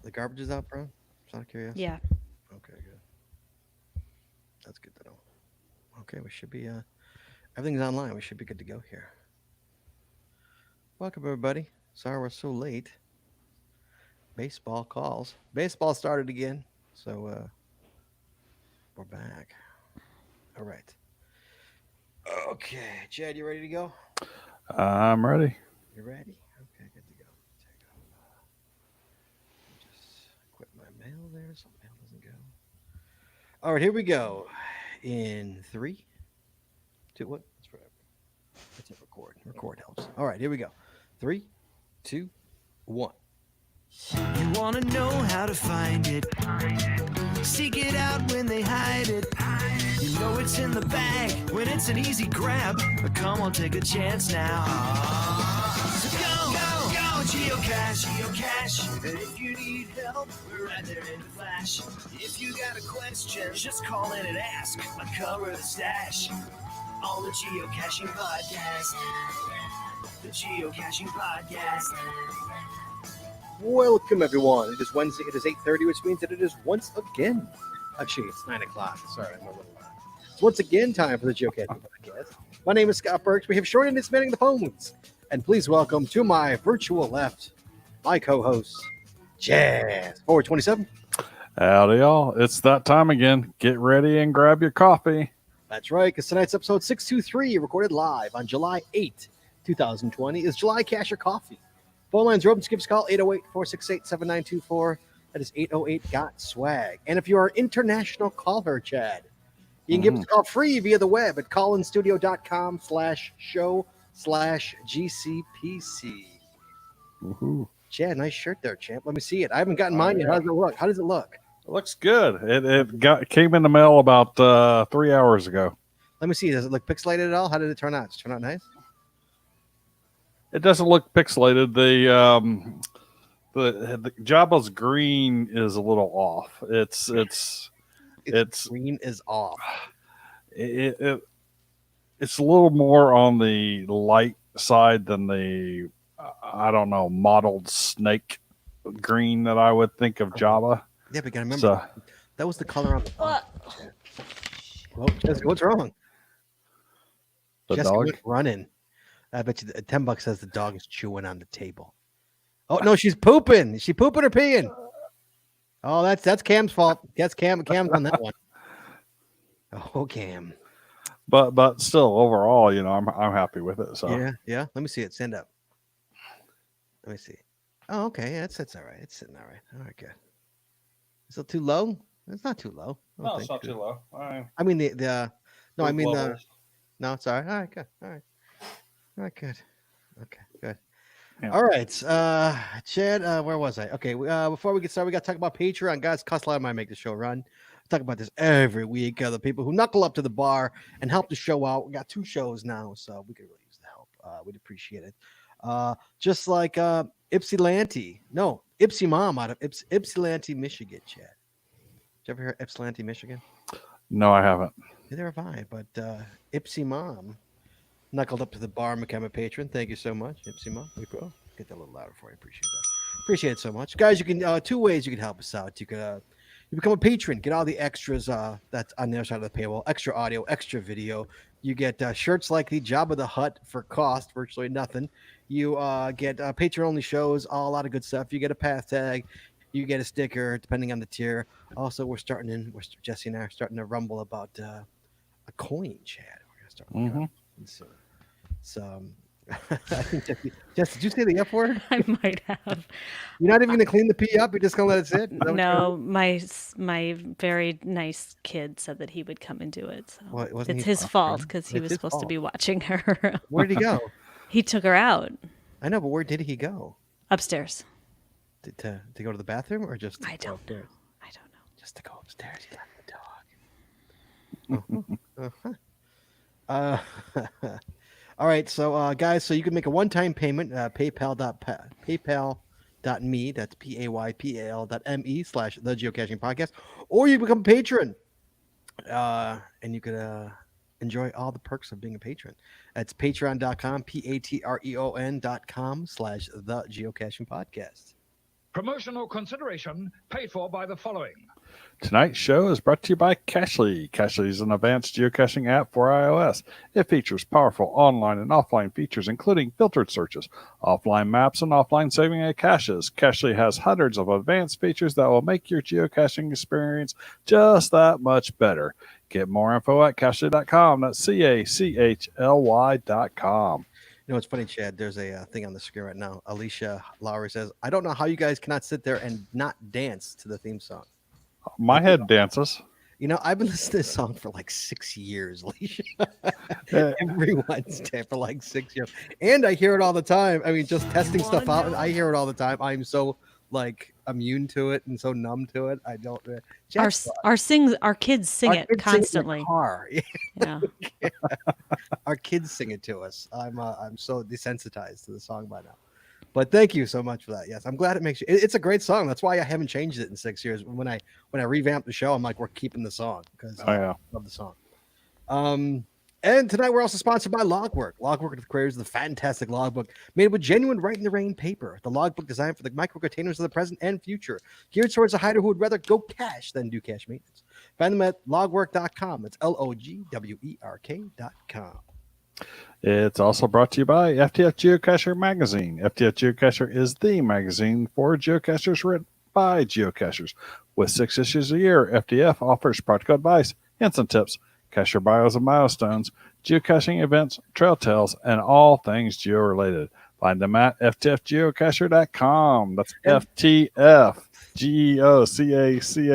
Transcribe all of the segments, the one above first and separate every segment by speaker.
Speaker 1: The garbage is out, bro. Just out of curiosity.
Speaker 2: Yeah.
Speaker 1: Okay, good. That's good to know. Okay, we should be. Everything's online. We should be good to go here. Welcome everybody. Sorry we're so late. Baseball calls. Baseball started again, so we're back. All right. Okay, Chad, you ready to go?
Speaker 3: I'm ready.
Speaker 1: You ready? Okay, good to go. Take off. Just quit my mail there so mail doesn't go. All right, here we go. In three, two, what? That's forever. Let's hit record. Record helps. All right, here we go. Three, two, one.
Speaker 4: You wanna know how to find it. Seek it out when they hide it. You know it's in the bag when it's an easy grab. But come on, take a chance now. So go, geocache, geocache. And if you need help, we're right there in the flash. If you got a question, just call in and ask. Uncover the stash on the Geocaching Podcast. The Geocaching Podcast.
Speaker 1: Welcome everyone. It is Wednesday. It is 8:30, which means that it is once again. Actually, it's 9 o'clock. Sorry, I'm a little. It's once again time for the Geocaching Podcast. My name is Scott Burks. We have shortened it's manning the phones, and please welcome to my virtual left, my co-host, Jazz 427.
Speaker 3: Howdy, y'all. It's that time again. Get ready and grab your coffee.
Speaker 1: That's right, because tonight's episode 623, recorded live on July 8, 2020, is July Cash or Coffee. Phone lines are open. Give us a call, 808-468-7924. That is 808-GOT-SWAG. And if you are an international caller, Chad, you can give us a call free via the web at callinstudio.com/show/GCPC.
Speaker 3: Woohoo.
Speaker 1: Chad, nice shirt there, champ. Let me see it. I haven't gotten mine yet. How does it look? How does it look?
Speaker 3: It looks good. It came in the mail about 3 hours ago.
Speaker 1: Let me see. Does it look pixelated at all? How did it turn out? Does it turn out nice?
Speaker 3: It doesn't look pixelated. The Jabba's green is a little off. It's
Speaker 1: Green is off.
Speaker 3: it, it's a little more on the light side than the I don't know, mottled snake green that I would think of Java.
Speaker 1: Yeah, but you gotta remember
Speaker 3: So
Speaker 1: that was the color on the box. Well, Jessica, what's wrong?
Speaker 3: the
Speaker 1: Jessica
Speaker 3: dog.
Speaker 1: went running. I bet you $10 says the dog is chewing on the table. Oh no, she's pooping. Is she pooping or peeing? Oh, that's Cam's fault. That's Cam's on that one. Oh, Cam.
Speaker 3: But still, overall, I'm happy with it. So
Speaker 1: Yeah. Let me see it. Stand up. Let me see. Oh, okay. Yeah, it's all right. It's sitting all right. All right, good. Is it too low? It's not too low. I don't think.
Speaker 3: low.
Speaker 1: I mean the no, I mean the no, it's all right. All right, good. All right, good. Okay, good.
Speaker 3: Yeah.
Speaker 1: All right, Chad, where was I? Okay, before we get started, we got to talk about Patreon. Guys, costs a lot of money to make the show run. I talk about this every week. The people who knuckle up to the bar and help the show out. We got 2 shows now, so we could really use the help. We'd appreciate it. Just like Ypsilanti. No, Ipsy Mom out of Ypsilanti, Michigan, Chad. Did you ever hear Ypsilanti, Michigan?
Speaker 3: No, I haven't.
Speaker 1: Neither have I, but Ipsy Mom knuckled up to the bar and became a patron. Thank you so much, Ipsy Mom. We go get that a little louder for you. Appreciate that. Appreciate it so much, guys. You can 2 ways you can help us out. You could you become a patron, get all the extras that's on the other side of the paywall, extra audio, extra video. You get shirts like the Jabba the Hutt for cost, virtually nothing. You get patron only shows, a lot of good stuff. You get a path tag. You get a sticker, depending on the tier. Also, Jesse and I are starting to rumble about a coin, Chad. We're gonna start working on it soon. So, I think Jesse, did you say the F word?
Speaker 2: I might have.
Speaker 1: You're not even gonna clean the pee up. You're just gonna let it sit. Is that what you're
Speaker 2: No,
Speaker 1: doing?
Speaker 2: my very nice kid said that he would come and do it. So
Speaker 1: Well, wasn't
Speaker 2: it's
Speaker 1: he?
Speaker 2: his fault because he
Speaker 1: It's
Speaker 2: was
Speaker 1: his
Speaker 2: supposed to
Speaker 1: fault.
Speaker 2: be watching her.
Speaker 1: Where did he go?
Speaker 2: He took her out
Speaker 1: I know, but where did he go?
Speaker 2: upstairs.
Speaker 1: To go to the bathroom or just to
Speaker 2: I
Speaker 1: go
Speaker 2: don't know.
Speaker 1: upstairs?
Speaker 2: I don't know.
Speaker 1: Just to go upstairs. He left the dog. Uh, all right, so guys, so you can make a one-time payment. PayPal.me. That's PayPal.me/the Geocaching Podcast, or you become a patron, and you could enjoy all the perks of being a patron. That's patreon.com, patreon.com/the Geocaching Podcast.
Speaker 5: Promotional consideration paid for by the following.
Speaker 3: Tonight's show is brought to you by Cachly. Cachly is an advanced geocaching app for iOS. It features powerful online and offline features, including filtered searches, offline maps, and offline saving of caches. Cachly has hundreds of advanced features that will make your geocaching experience just that much better. Get more info at cachly.com. That's CACHLY.com.
Speaker 1: You know, it's funny, Chad. There's a thing on the screen right now. Alicia Lowry says, I don't know how you guys cannot sit there and not dance to the theme song.
Speaker 3: My head dances.
Speaker 1: You know, I've been listening to this song for like 6 years, Alicia.
Speaker 3: Uh,
Speaker 1: Every Wednesday for like 6 years. And I hear it all the time. I mean, just testing stuff out. I hear it all the time. I'm so like immune to it and so numb to it. I don't.
Speaker 2: Our kids sing
Speaker 1: Our
Speaker 2: it
Speaker 1: kids
Speaker 2: constantly.
Speaker 1: Sing in the car.
Speaker 2: Yeah.
Speaker 1: Our kids sing it to us. I'm so desensitized to the song by now. But thank you so much for that. Yes, I'm glad it makes you. It's a great song. That's why I haven't changed it in 6 years. When I revamped the show, I'm like, we're keeping the song because I love the song. And tonight we're also sponsored by Logwork. Logwork are the creators of the fantastic logbook made with genuine Write in the Rain paper. The logbook designed for the micro containers of the present and future, geared towards a hider who would rather go cache than do cache maintenance. Find them at logwork.com. That's LOGWERK.com.
Speaker 3: It's also brought to you by FTF Geocacher Magazine. FTF Geocacher is the magazine for geocachers written by geocachers. With 6 issues a year, FTF offers practical advice, hints and tips, cacher bios and milestones, geocaching events, trail tales, and all things geo-related. Find them at ftfgeocacher.com. That's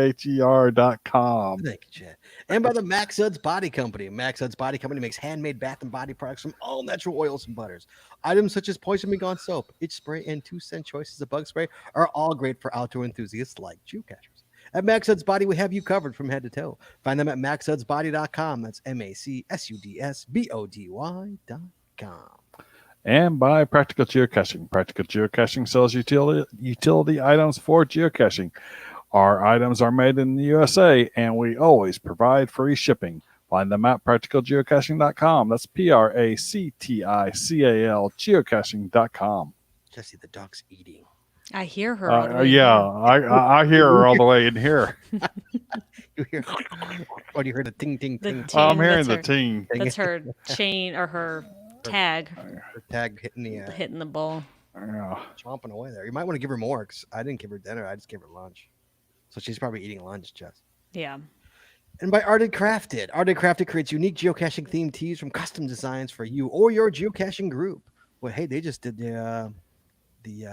Speaker 3: FTFGeocacher.com.
Speaker 1: Thank you, Chad. And by the Max Suds Body Company. Max Suds Body Company makes handmade bath and body products from all natural oils and butters. Items such as Poison Me Gone soap, itch spray, and 2-cent choices of bug spray are all great for outdoor enthusiasts like geocachers. At Max Suds Body, we have you covered from head to toe. Find them at maxsudsbody.com. That's MACSUDSBODY.com.
Speaker 3: And by Practical Geocaching. Practical Geocaching sells utility items for geocaching. Our items are made in the USA, and we always provide free shipping. Find them at practicalgeocaching.com. That's PRACTICAL geocaching.com.
Speaker 1: Jesse, the dog's eating.
Speaker 2: I hear her. all the way
Speaker 3: Yeah,
Speaker 2: here.
Speaker 3: I hear her all the way in here.
Speaker 1: You hear? Oh, you heard the ting ting
Speaker 2: The
Speaker 1: ting.
Speaker 2: ting.
Speaker 3: I'm hearing
Speaker 2: That's
Speaker 3: the
Speaker 2: her-
Speaker 3: ting.
Speaker 2: That's her chain or her tag
Speaker 1: Her tag hitting
Speaker 2: hitting the bowl.
Speaker 3: Yeah.
Speaker 1: chomping away there. You might want to give her more because I didn't give her dinner. I just gave her lunch. So she's probably eating lunch, Jess.
Speaker 2: Yeah.
Speaker 1: And by Arted Crafted. Arted Crafted creates unique geocaching themed tees from custom designs for you or your geocaching group. Well, hey, they just did the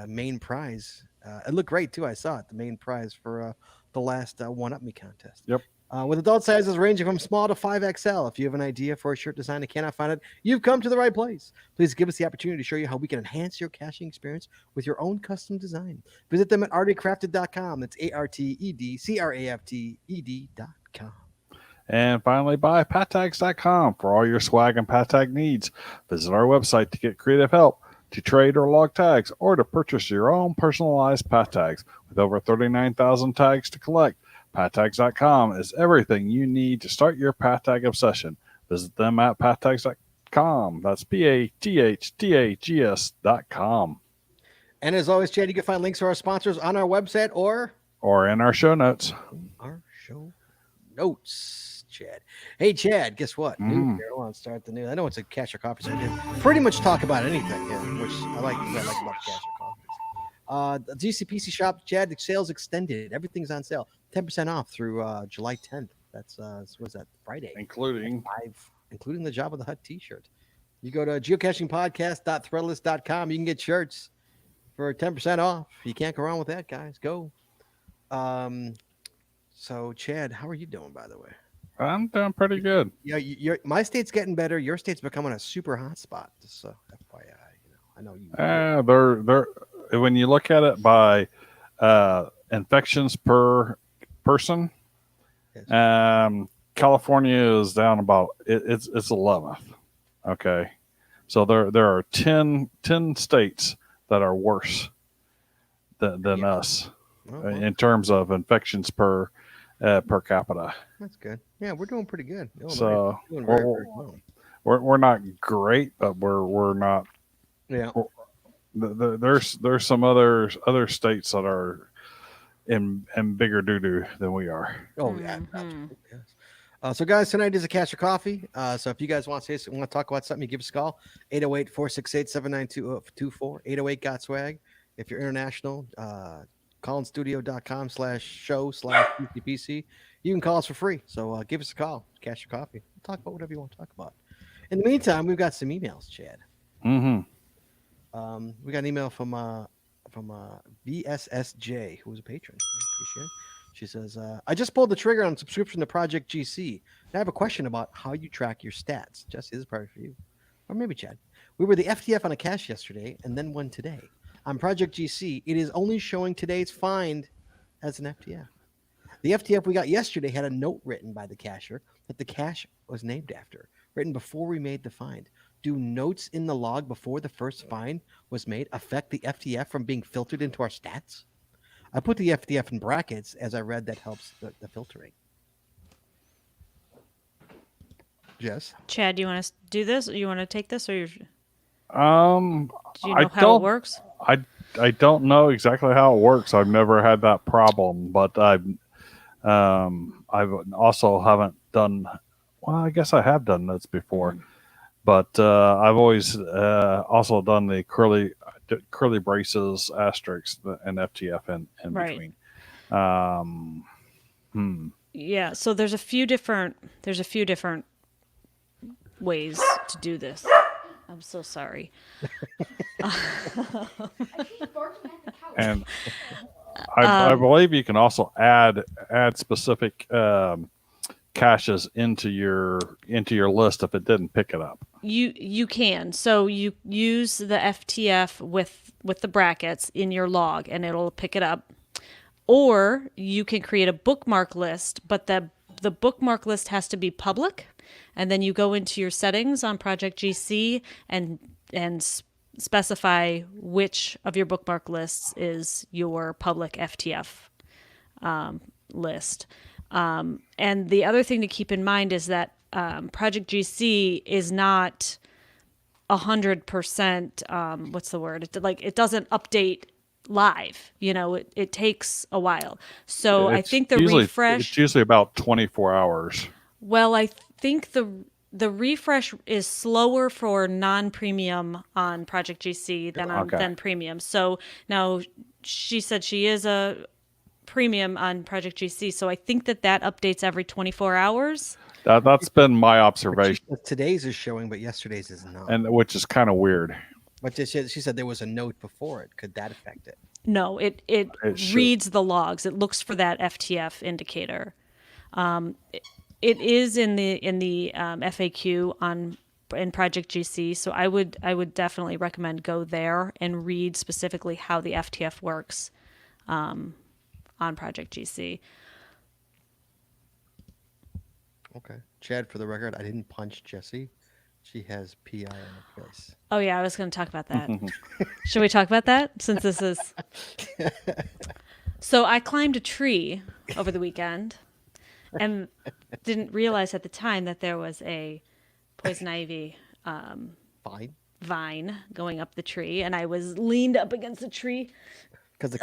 Speaker 1: main prize. It looked great too. I saw it. The main prize for the last One Up Me contest.
Speaker 3: Yep.
Speaker 1: With adult sizes ranging from small to 5XL. If you have an idea for a shirt design and cannot find it, you've come to the right place. Please give us the opportunity to show you how we can enhance your caching experience with your own custom design. Visit them at artedcrafted.com. That's ARTEDCRAFTED.com.
Speaker 3: And finally, buy pattags.com for all your swag and pattag needs. Visit our website to get creative help, to trade or log tags, or to purchase your own personalized pattags. With over 39,000 tags to collect, pattags.com is everything you need to start your pattag obsession. Visit them at pattags.com. That's PATHTAGS.com.
Speaker 1: And as always, Chad, you can find links to our sponsors on our website or
Speaker 3: Or in our show notes.
Speaker 1: our show notes. Chad. Hey, Chad, guess what? News here. I want to start the news. I know it's a cash or coffee, so I can pretty much talk about anything, which I like about cash or coffees. The GCPC shop, Chad, the sales extended. Everything's on sale. 10% off through July 10th. That's, what is that, Friday?
Speaker 3: Including
Speaker 1: Including the Job of the Hut t-shirt. You go to geocachingpodcast.threadless.com. You can get shirts for 10% off. You can't go wrong with that, guys. Go. So, Chad, how are you doing, by the way?
Speaker 3: I'm doing pretty good.
Speaker 1: Yeah, my state's getting better. Your state's becoming a super hot spot. Just FYI, I know you.
Speaker 3: They're when you look at it by infections per person,
Speaker 1: Yes.
Speaker 3: California is down about it's 11th. Okay, so there are 10 states that are worse than us
Speaker 1: Well,
Speaker 3: in terms of infections per capita.
Speaker 1: that's good. Yeah, we're doing pretty good.
Speaker 3: So
Speaker 1: doing very well.
Speaker 3: we're not great, but we're not
Speaker 1: Yeah.
Speaker 3: There's some other states that are in bigger doo doo than we are.
Speaker 1: Oh yeah, absolutely. Yes. So guys, tonight is a Cash or Coffee. So if you guys want to talk about something, you give us a call 808-468-7924 808 got swag. If you're international, callinstudio.com/show/GCPC. You can call us for free. So give us a call, Cash or Coffee. We'll talk about whatever you want to talk about. In the meantime, we've got some emails, Chad.
Speaker 3: Mm-hmm.
Speaker 1: We got an email from VSSJ, who was a patron. I appreciate it. She says, I just pulled the trigger on subscription to Project GC. And I have a question about how you track your stats. Jesse, this is probably for you. Or maybe Chad. We were the FTF on a cache yesterday and then one today. On Project GC, it is only showing today's find as an FTF. The FTF we got yesterday had a note written by the cacher that the cache was named after, written before we made the find. Do notes in the log before the first find was made affect the FTF from being filtered into our stats? I put the FTF in brackets as I read that helps the filtering. Jess?
Speaker 2: Chad, do you want to do this? You want to take this, or do you
Speaker 3: I
Speaker 2: know how
Speaker 3: don't-
Speaker 2: it works?
Speaker 3: I don't know exactly how it works. I've never had that problem, but I've also haven't done. Well, I guess I have done this before, but I've always also done the curly braces, asterisks, and FTF in
Speaker 2: Right.
Speaker 3: between.
Speaker 2: Yeah. So there's a few different ways to do this. I'm so sorry.
Speaker 3: And I believe you can also add specific caches into your list if it didn't pick it up.
Speaker 2: You can. So you use the FTF with the brackets in your log, and it'll pick it up. Or you can create a bookmark list, but the bookmark list has to be public. And then you go into your settings on Project GC and specify which of your bookmark lists is your public FTF list. And the other thing to keep in mind is that Project GC is not 100%. What's the word? It doesn't update live. It takes a while. So I think the refresh.
Speaker 3: It's usually about 24 hours.
Speaker 2: Well, I think the refresh is slower for non-premium on Project GC than premium. So now she said she is a premium on Project GC, so I think that updates every 24 hours.
Speaker 3: That's been my observation.
Speaker 1: Today's is showing, but yesterday's is not.
Speaker 3: And which is kind of weird.
Speaker 1: But she said there was a note before it. Could that affect it?
Speaker 2: No, it reads the logs. It looks for that FTF indicator. It is in the FAQ in Project GC, so I would definitely recommend go there and read specifically how the FTF works on Project GC.
Speaker 1: Okay, Chad, for the record, I didn't punch Jessie. She has PI on her face.
Speaker 2: Oh yeah, I was going to talk about that. Should we talk about that since this is? So I climbed a tree over the weekend. And didn't realize at the time that there was a poison ivy vine going up the tree, and I was leaned up against the tree,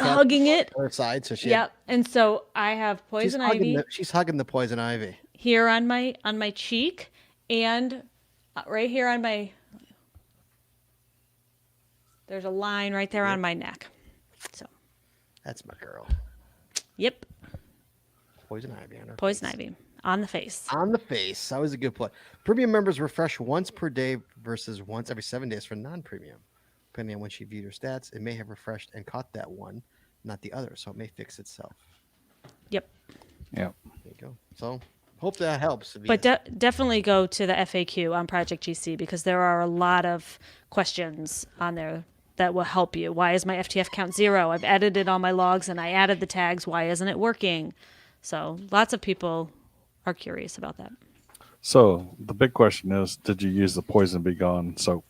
Speaker 2: hugging it
Speaker 1: on her side. So
Speaker 2: and so I have poison ivy.
Speaker 1: She's hugging the poison ivy
Speaker 2: here on my cheek, and right here on my. There's a line right there on my neck. So.
Speaker 1: That's my girl.
Speaker 2: Yep.
Speaker 1: Poison ivy on her
Speaker 2: Poison
Speaker 1: face.
Speaker 2: ivy on the face.
Speaker 1: On the face. That was a good play. Premium members refresh once per day versus once every 7 days for non-premium. Depending on when she viewed her stats, it may have refreshed and caught that one, not the other. So it may fix itself.
Speaker 2: Yep.
Speaker 3: Yep.
Speaker 1: There you go. So hope that helps.
Speaker 2: But definitely go to the FAQ on Project GC because there are a lot of questions on there that will help you. Why is my FTF count 0? I've edited all my logs and I added the tags. Why isn't it working? So lots of people are curious about that.
Speaker 3: So the big question is, did you use the Poison Be Gone soap?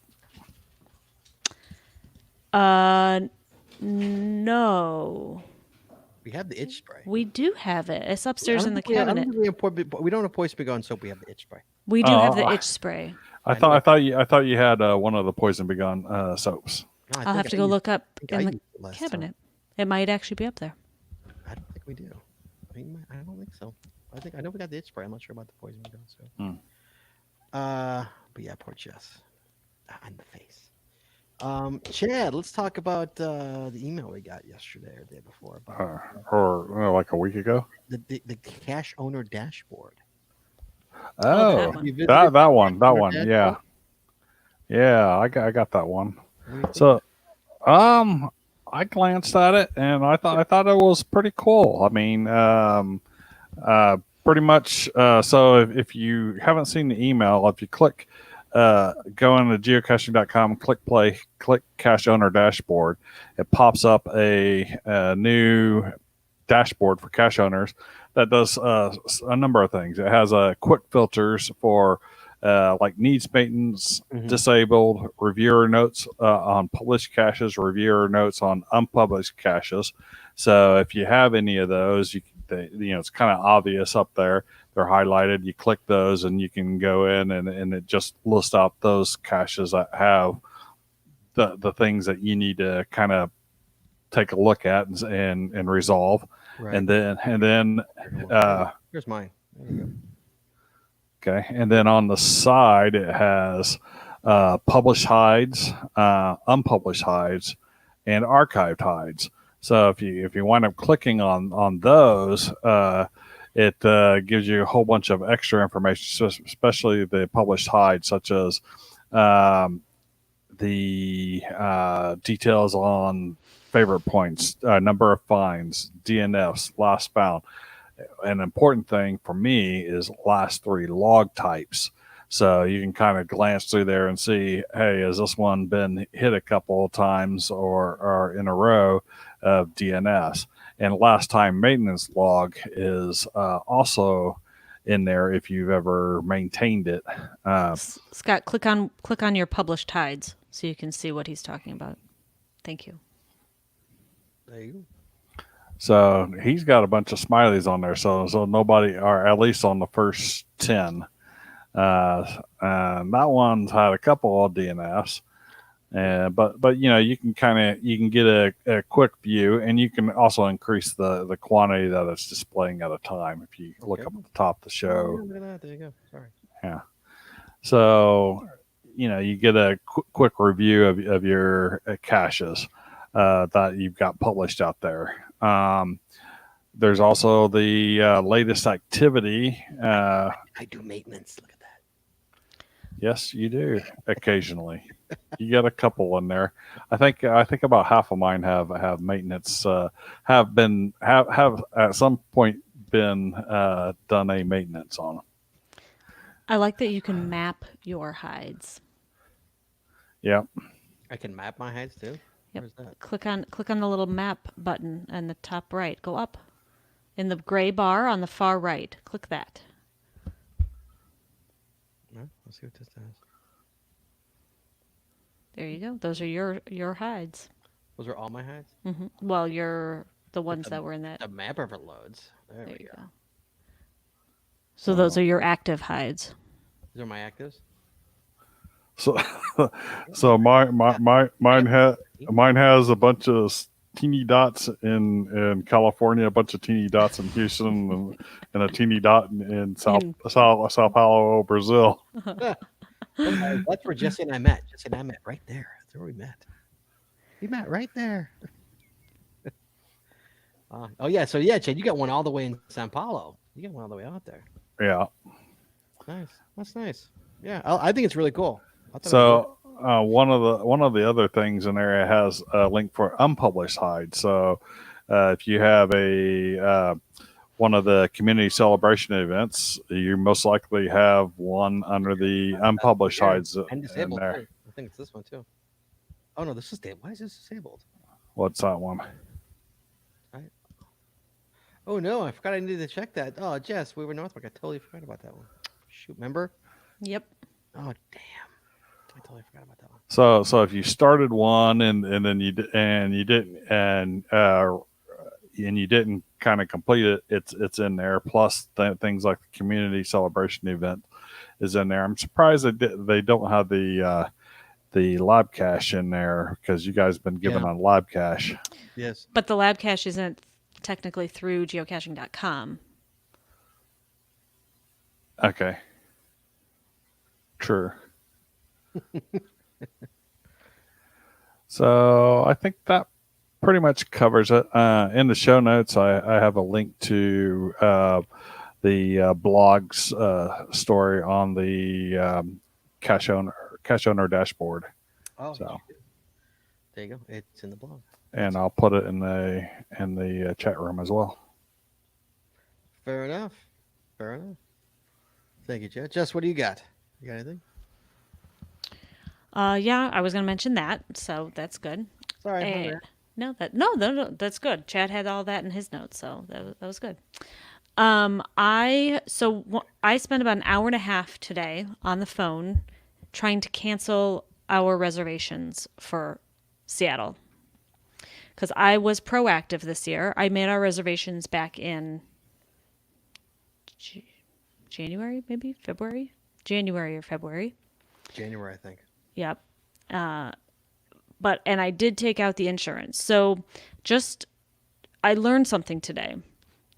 Speaker 2: No.
Speaker 1: We have the itch spray.
Speaker 2: We do have it. It's upstairs in the cabinet.
Speaker 1: We don't have Poison Be Gone soap. We have the itch spray.
Speaker 2: We do have the itch spray.
Speaker 3: I thought you had one of the Poison Be Gone soaps.
Speaker 1: No, I
Speaker 2: I'll have
Speaker 1: think
Speaker 2: to
Speaker 1: I
Speaker 2: go
Speaker 1: used-
Speaker 2: look up
Speaker 1: I think I
Speaker 2: in the
Speaker 1: used it last time.
Speaker 2: cabinet. It might actually be up there.
Speaker 1: I don't think we do. I don't think so. I know we got the itch spray. I'm not sure about the poison we don't. So,
Speaker 3: Hmm.
Speaker 1: but yeah, poor Jess. On the face. Chad, let's talk about the email we got yesterday or the day before about
Speaker 3: or like a week ago.
Speaker 1: the cash owner dashboard.
Speaker 2: Oh, that
Speaker 3: Oh,
Speaker 2: one.
Speaker 1: You visited
Speaker 3: that
Speaker 1: the
Speaker 3: one,
Speaker 1: cash owner
Speaker 3: yeah,
Speaker 1: dashboard?
Speaker 3: yeah. I got that one.
Speaker 1: What do you think?
Speaker 3: So, I glanced at it and I thought it was pretty cool. I mean, pretty much. So if you haven't seen the email, if you click, go into geocaching.com, click play, click cache owner dashboard, it pops up a new dashboard for cache owners that does a number of things. It has quick filters for like needs maintenance,
Speaker 1: Mhm.
Speaker 3: disabled, reviewer notes on published caches, reviewer notes on unpublished caches. So if you have any of those, it's kind of obvious up there. They're highlighted. You click those, and you can go in, and it just lists out those caches that have the things that you need to kind of take a look at and resolve.
Speaker 1: Right.
Speaker 3: And then
Speaker 1: Here's mine. There you go.
Speaker 3: okay, and then on the side it has published hides, unpublished hides, and archived hides. So if you wind up clicking on those, it gives you a whole bunch of extra information, especially the published hides, such as the details on favorite points, number of finds, DNFs, last found. An important thing for me is last 3 log types. So you can kind of glance through there and see, hey, has this one been hit a couple of times or in a row of DNS? And last time maintenance log is also in there if you've ever maintained it.
Speaker 2: Scott, click on your published hides so you can see what he's talking about. Thank you.
Speaker 1: There you go.
Speaker 3: So he's got a bunch of smileys on there. So nobody, or at least on the first 10, that one's had a couple of DNFs. But you can get a quick view, and you can also increase the quantity that it's displaying at a time. If you look
Speaker 1: Okay.
Speaker 3: up at the top of the
Speaker 1: Oh,
Speaker 3: show,
Speaker 1: yeah, look at that. There you go. Sorry.
Speaker 3: yeah. So you get a quick review of your caches that you've got published out there. There's also the latest activity.
Speaker 1: I do maintenance. Look at that.
Speaker 3: Yes, you do occasionally. You got a couple in there. I think about half of mine have maintenance. Have at some point been done a maintenance on them.
Speaker 2: I like that you can map your hides.
Speaker 3: Yeah.
Speaker 1: I can map my hides too.
Speaker 2: Yep.
Speaker 1: Where's that?
Speaker 2: Click on the little map button in the top right. Go up in the gray bar on the far right. Click that.
Speaker 1: No, let's see what this does.
Speaker 2: There you go. Those are your hides.
Speaker 1: Those are all my hides.
Speaker 2: Well, you're the ones that were in that.
Speaker 1: The map overloads. There,
Speaker 2: There
Speaker 1: we
Speaker 2: you
Speaker 1: go.
Speaker 2: go. So those are your active hides.
Speaker 1: These are my actives.
Speaker 3: So mine has a bunch of teeny dots in California, a bunch of teeny dots in Houston, and a teeny dot in Sao Paulo, Brazil.
Speaker 1: That's where Jesse and I met. Jesse and I met right there. That's where we met. We met right there. Oh yeah, so yeah, Chad, you got one all the way in Sao Paulo. You got one all the way out there.
Speaker 3: Yeah.
Speaker 1: Nice. That's nice. Yeah, I think it's really cool. I thought it was
Speaker 3: So one of the other things in there has a link for unpublished hides. So if you have a one of the community celebration events, you most likely have one under the unpublished
Speaker 1: here.
Speaker 3: hides
Speaker 1: and
Speaker 3: in
Speaker 1: disabled
Speaker 3: there.
Speaker 1: too. I think it's this one too. Oh no, this is why is this disabled?
Speaker 3: What's that one?
Speaker 1: Oh no, I forgot I needed to check that. Oh, Jess, we were Northwick. I totally forgot about that one. Shoot, remember?
Speaker 2: Yep.
Speaker 1: Oh damn, I totally forgot about that one.
Speaker 3: So if you started one and then you didn't kind of complete it, it's in there. Plus things like the community celebration event is in there. I'm surprised they don't have the the lab cache in there because you guys have been given
Speaker 1: Yeah.
Speaker 3: on lab cache.
Speaker 1: Yes.
Speaker 2: But the lab cache isn't technically through geocaching.com.
Speaker 3: Okay. True. So I think that pretty much covers it. In the show notes, I have a link to the blog's story on the cache owner dashboard.
Speaker 1: Oh,
Speaker 3: So,
Speaker 1: there you go. It's in the blog.
Speaker 3: and I'll put it in the chat room as well.
Speaker 1: Fair enough. Fair enough. Thank you, Jess. Jess, what do you got? You got anything?
Speaker 2: Yeah, I was going to mention that, so that's good.
Speaker 1: Sorry.
Speaker 2: Eh, no, that's good. Chad had all that in his notes, so that was good. I spent about an hour and a half today on the phone trying to cancel our reservations for Seattle because I was proactive this year. I made our reservations back in January, maybe February, January or February.
Speaker 1: January, I think.
Speaker 2: Yep. And I did take out the insurance. So I learned something today.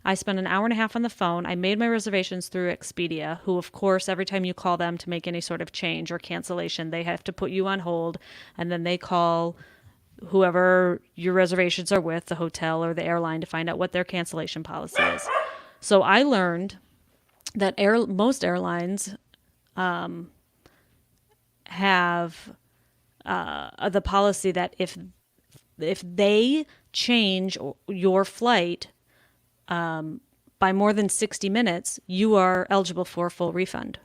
Speaker 2: I spent an hour and a half on the phone. I made my reservations through Expedia, who, of course, every time you call them to make any sort of change or cancellation, they have to put you on hold. And then they call whoever your reservations are with, the hotel or the airline, to find out what their cancellation policy is. So I learned that most airlines have the policy that if they change your flight by more than 60 minutes, you are eligible for a full refund.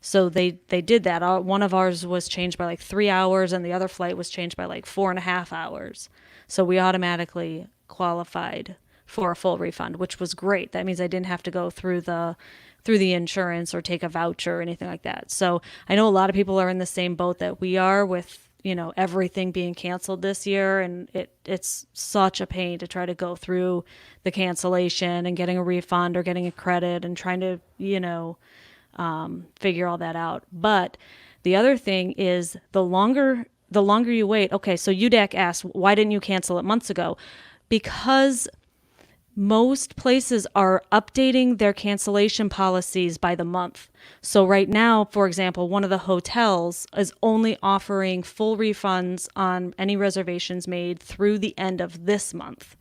Speaker 2: So they did that. One of ours was changed by like 3 hours, and the other flight was changed by like 4.5 hours. So we automatically qualified for a full refund, which was great. That means I didn't have to go through the insurance or take a voucher or anything like that. So I know a lot of people are in the same boat that we are with, everything being canceled this year. And it's such a pain to try to go through the cancellation and getting a refund or getting a credit and trying to, figure all that out. But the other thing is the longer you wait. Okay. So UDAC asked, why didn't you cancel it months ago? Because most places are updating their cancellation policies by the month. So right now, for example, one of the hotels is only offering full refunds on any reservations made through the end of this month.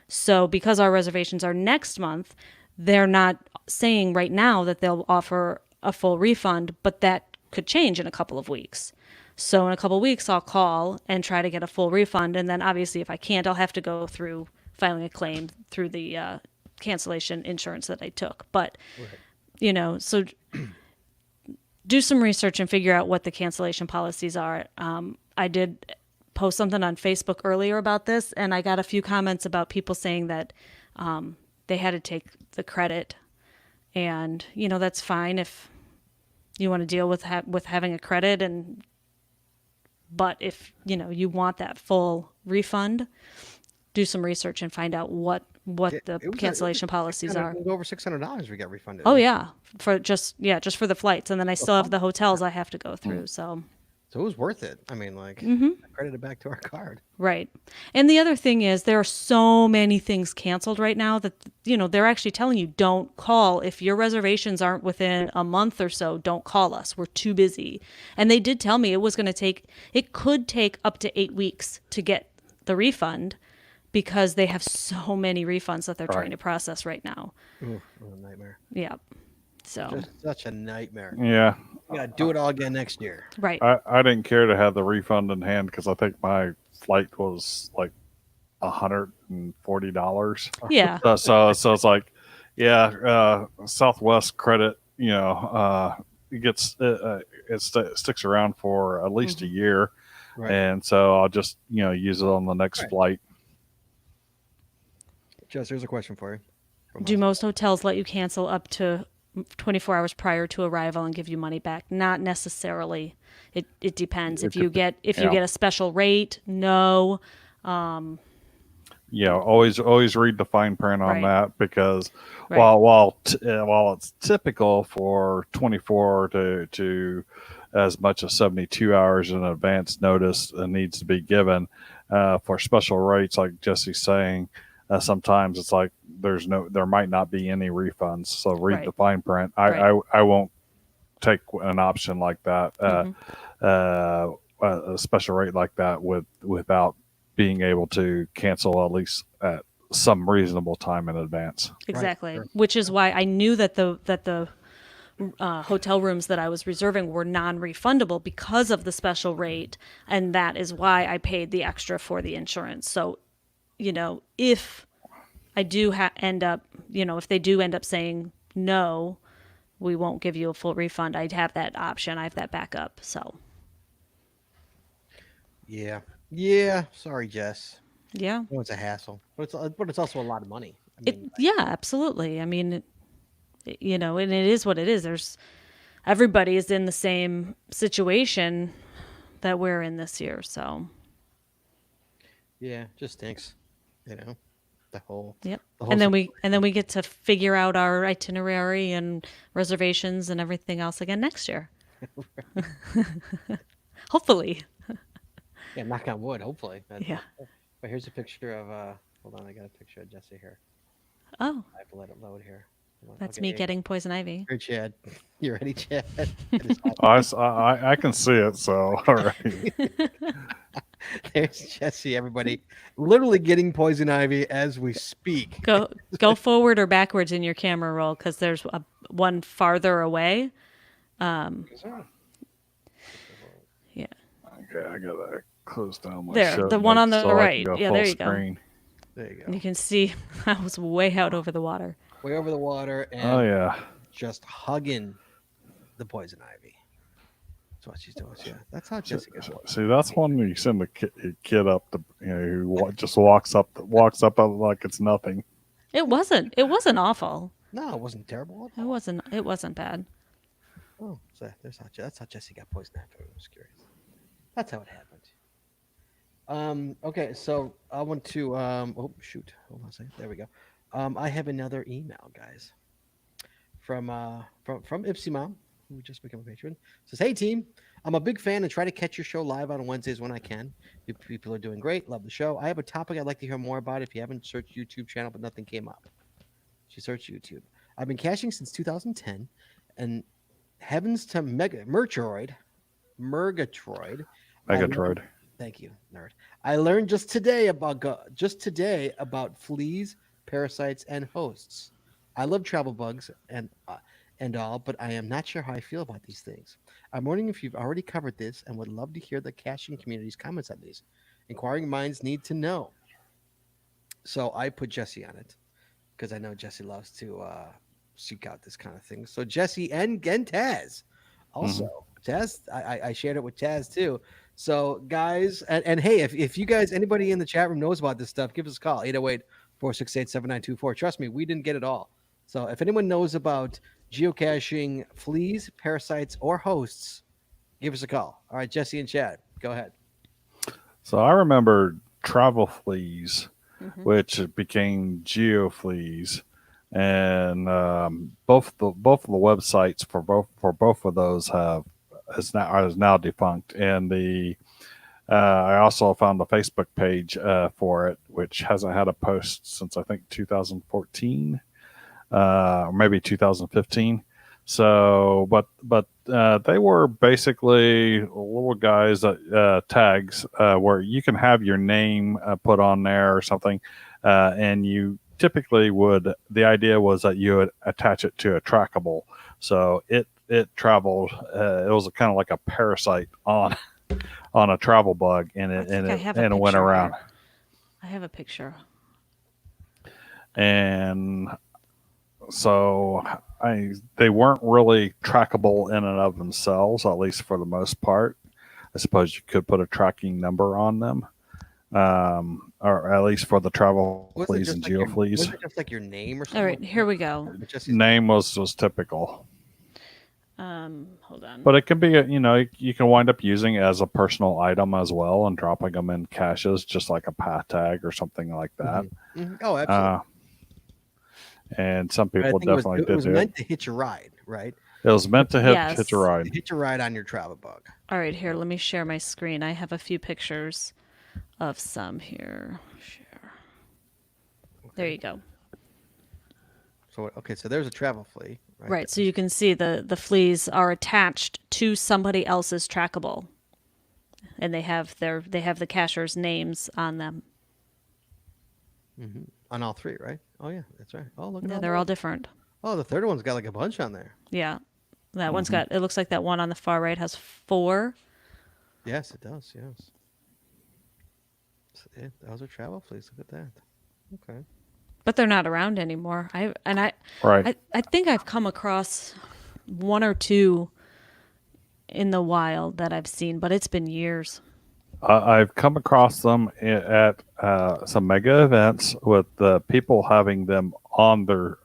Speaker 2: So because our reservations are next month, they're not saying right now that they'll offer a full refund, but that could change in a couple of weeks. So in a couple of weeks, I'll call and try to get a full refund. And then obviously if I can't, I'll have to go through filing a claim through the cancellation insurance that I took. But, so do some research and figure out what the cancellation policies are. I did post something on Facebook earlier about this, and I got a few comments about people saying that they had to take the credit. And, that's fine if you want to deal with having a credit. But if, you want that full refund, do some research and find out what the cancellation policies are.
Speaker 1: It was over $600 we got refunded.
Speaker 2: Oh yeah, for just for the flights, and then I still have the hotels I have to go through. So
Speaker 1: it was worth it. I mean, I credited back to our card.
Speaker 2: right. And the other thing is there are so many things canceled right now that they're actually telling you don't call if your reservations aren't within a month or so. Don't call us. We're too busy. And they did tell me it could take up to 8 weeks to get the refund, because they have so many refunds that they're trying to process right now.
Speaker 1: Ooh, what a nightmare.
Speaker 2: Yeah. So.
Speaker 1: Just such a nightmare.
Speaker 3: Yeah.
Speaker 1: We got to do it all again next year.
Speaker 2: Right.
Speaker 3: I didn't care to have the refund in hand because I think my flight was like $140.
Speaker 2: Yeah.
Speaker 3: So it's like, Southwest credit, it gets sticks around for at least a year,
Speaker 1: Right.
Speaker 3: and so I'll just use it on the next flight.
Speaker 1: Jess, here's a question for you.
Speaker 2: Do most hotels let you cancel up to 24 hours prior to arrival and give you money back? Not necessarily. It depends. If you get a special rate, no.
Speaker 3: Always read the fine print on
Speaker 2: Right.
Speaker 3: that, because
Speaker 2: Right.
Speaker 3: while it's typical for 24 to as much as 72 hours in advance notice needs to be given. For special rates, like Jesse's saying, sometimes it's like there might not be any refunds. So read
Speaker 2: Right.
Speaker 3: the fine print.
Speaker 2: Right.
Speaker 3: I won't take an option like that, a special rate like that without being able to cancel at least at some reasonable time in advance.
Speaker 2: Exactly.
Speaker 1: sure.
Speaker 2: Which is why I knew that the hotel rooms that I was reserving were non-refundable because of the special rate, and that is why I paid the extra for the insurance. So, if I do end up, if they do end up saying no, we won't give you a full refund, I'd have that option. I have that backup. So,
Speaker 1: Yeah. Yeah. Sorry, Jess.
Speaker 2: yeah.
Speaker 1: No, it's a hassle, but it's also a lot of money. I
Speaker 2: It,
Speaker 1: mean,
Speaker 2: yeah, absolutely. I mean, and it is what it is. Everybody is in the same situation that we're in this year. So,
Speaker 1: yeah, just stinks. The whole.
Speaker 2: yep.
Speaker 1: The whole
Speaker 2: And then we get to figure out our itinerary and reservations and everything else again next year. Hopefully.
Speaker 1: Yeah, knock on wood. Hopefully.
Speaker 2: Yeah.
Speaker 1: But here's a picture of. Hold on, I got a picture of Jesse here.
Speaker 2: Oh,
Speaker 1: I have to let it load here. Hold on,
Speaker 2: that's
Speaker 1: okay,
Speaker 2: me
Speaker 1: here you
Speaker 2: getting poison ivy.
Speaker 1: go. Here, Chad. You ready, Chad?
Speaker 3: I can see it. So all right.
Speaker 1: There's Jesse. Everybody, literally getting poison ivy as we speak.
Speaker 2: Go forward or backwards in your camera roll because there's one farther away. Yeah.
Speaker 3: Okay, I gotta close down my
Speaker 2: There,
Speaker 3: show
Speaker 2: the one on
Speaker 3: notes
Speaker 2: the
Speaker 3: so I
Speaker 2: right.
Speaker 3: can go
Speaker 2: Yeah,
Speaker 3: full
Speaker 2: there you go.
Speaker 3: screen.
Speaker 1: There you go.
Speaker 2: You can see I was way out over the water.
Speaker 1: Way over the water and
Speaker 3: Oh yeah.
Speaker 1: just hugging the poison ivy. That's what she's doing. Yeah, that's how Jessica.
Speaker 3: See, that's one you send a kid up to, who just walks up like it's nothing.
Speaker 2: It wasn't awful.
Speaker 1: No, it wasn't terrible.
Speaker 2: It wasn't bad.
Speaker 1: Oh, so that's how Jesse got poison ivy. I was curious. That's how it happened. Okay, so I want to. Oh shoot! Hold on a second. There we go. I have another email, guys, from Ipsy Mom, who just became a patron. Says, "Hey team, I'm a big fan and try to catch your show live on Wednesdays when I can. You people are doing great. Love the show. I have a topic I'd like to hear more about. If you haven't searched YouTube channel, but nothing came up. She searched YouTube. I've been caching since 2010, and heavens to Murgatroyd.
Speaker 3: Megatroid.
Speaker 1: Thank you, nerd. I learned just today about fleas, parasites, and hosts. I love travel bugs and all, but I am not sure how I feel about these things. I'm wondering if you've already covered this and would love to hear the caching community's comments on these. Inquiring minds need to know. So I put Jesse on it because I know Jesse loves to seek out this kind of thing. So Jesse and Taz also. Taz, I shared it with Taz too. So guys, and hey, if you guys, anybody in the chat room knows about this stuff, give us a call, 808-468-7924. Trust me, we didn't get it all. So if anyone knows about geocaching fleas, parasites, or hosts, give us a call. All right, Jesse and Chad, go ahead.
Speaker 3: So I remember travel fleas, which became geo fleas, and both the websites for both of those is now defunct. And I also found the Facebook page for it, which hasn't had a post since I think 2014, or maybe 2015. So, but they were basically little guys that tags where you can have your name put on there or something, and you typically the idea was that you would attach it to a trackable, so it traveled. It was kind of like a parasite on a travel bug, and it went around.
Speaker 2: Here. I have a picture.
Speaker 3: And so they weren't really trackable in and of themselves, at least for the most part. I suppose you could put a tracking number on them, or at least for the travel fleas and geo fleas.
Speaker 1: Was it just like your name or something?
Speaker 2: All right, here we go.
Speaker 3: Name was typical.
Speaker 2: Hold on.
Speaker 3: But it can be, you can wind up using it as a personal item as well and dropping them in caches, just like a path tag or something like that.
Speaker 1: Mm-hmm. Mm-hmm. Oh, absolutely.
Speaker 3: And some people definitely did
Speaker 1: it was
Speaker 3: do
Speaker 1: meant to hitch a ride, right?
Speaker 3: It was meant to
Speaker 2: Yes.
Speaker 3: hitch a ride.
Speaker 1: Hitch a ride on your travel bug.
Speaker 2: All right, here, let me share my screen. I have a few pictures of some here. Share. There you go.
Speaker 1: So okay, so there's a travel flea.
Speaker 2: Right, so you can see the fleas are attached to somebody else's trackable, and they have the cacher's names on them.
Speaker 1: On all three, right? Oh yeah, that's right. Oh look at
Speaker 2: Yeah,
Speaker 1: all
Speaker 2: they're
Speaker 1: those.
Speaker 2: all different.
Speaker 1: Oh, the third one's got like a bunch on there.
Speaker 2: Yeah, that one's got. It looks like that one on the far right has 4.
Speaker 1: Yes, it does. Yes. So, yeah, those are travel fleas. Look at that. Okay.
Speaker 2: But they're not around anymore. I
Speaker 3: Right.
Speaker 2: think I've come across 1 or 2 in the wild that I've seen, but it's been years.
Speaker 3: I've come across them at some mega events with the people having them on their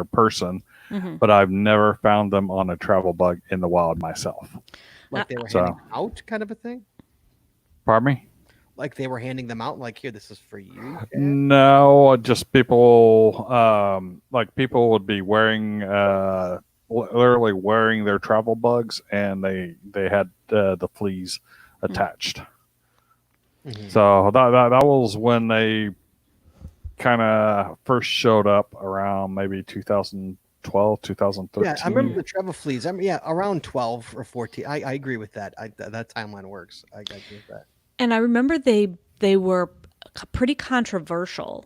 Speaker 3: person, but I've never found them on a travel bug in the wild myself.
Speaker 1: Like they were
Speaker 3: So-
Speaker 1: handing them out, kind of a thing.
Speaker 3: Pardon me?
Speaker 1: Like they were handing them out, like here, this is for you. Chad?
Speaker 3: No, just people. Like people would be wearing, literally wearing their travel bugs, and they had the fleas attached.
Speaker 1: Mhm.
Speaker 3: So that was when they kind of first showed up around maybe 2012, 2013.
Speaker 1: Yeah, I remember the travel fleas. I mean, yeah, around 12 or 14. I agree with that. That timeline works. I agree with that.
Speaker 2: And I remember they were pretty controversial,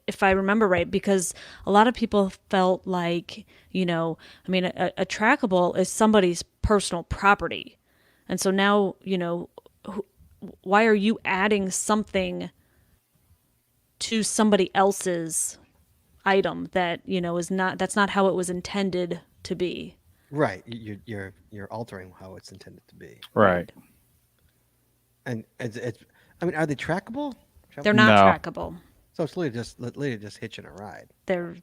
Speaker 2: if I remember right, because a lot of people felt like, I mean, a trackable is somebody's personal property. And so now, why are you adding something to somebody else's item that, that's not how it was intended to be.
Speaker 1: Right. You're altering how it's intended to be.
Speaker 3: Right.
Speaker 1: And it's I mean, are they trackable?
Speaker 2: They're not
Speaker 3: No.
Speaker 2: trackable.
Speaker 1: So it's literally just hitching a ride.
Speaker 2: They're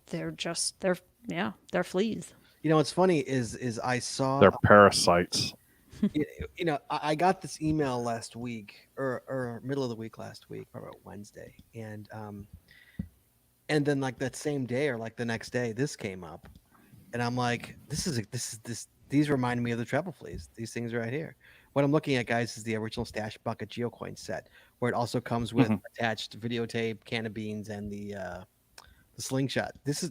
Speaker 2: fleas.
Speaker 1: You know what's funny is I saw
Speaker 3: They're parasites.
Speaker 1: I got this email last week or middle of the week last week, probably Wednesday, and then like that same day or like the next day, this came up, and I'm like, these remind me of the treble fleas. These things right here. What I'm looking at, guys, is the original Stash Bucket Geocoin set, where it also comes with attached videotape, can of beans, and the slingshot. This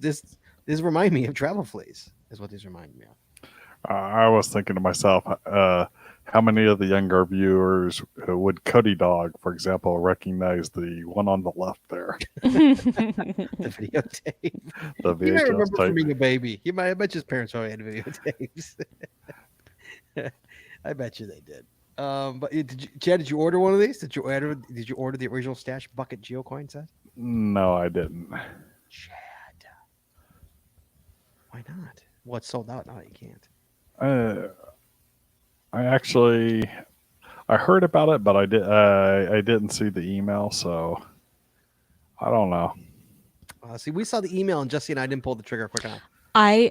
Speaker 1: remind me of travel fleas. Is what these remind me of.
Speaker 3: I was thinking to myself, how many of the younger viewers would Cody Dog, for example, recognize the one on the left there?
Speaker 1: The videotape.
Speaker 3: The
Speaker 1: He might
Speaker 3: VHS
Speaker 1: remember from
Speaker 3: tape.
Speaker 1: being a baby. I bet his parents probably had videotapes. I bet you they did. But Chad, did you order one of these? Did you order the original Stash Bucket Geocoin set?
Speaker 3: No, I didn't.
Speaker 1: Chad, why not? Well, it's sold out now. You can't.
Speaker 3: I heard about it, but I didn't see the email, so I don't know.
Speaker 1: See, we saw the email, and Jesse and I didn't pull the trigger quick enough.
Speaker 2: I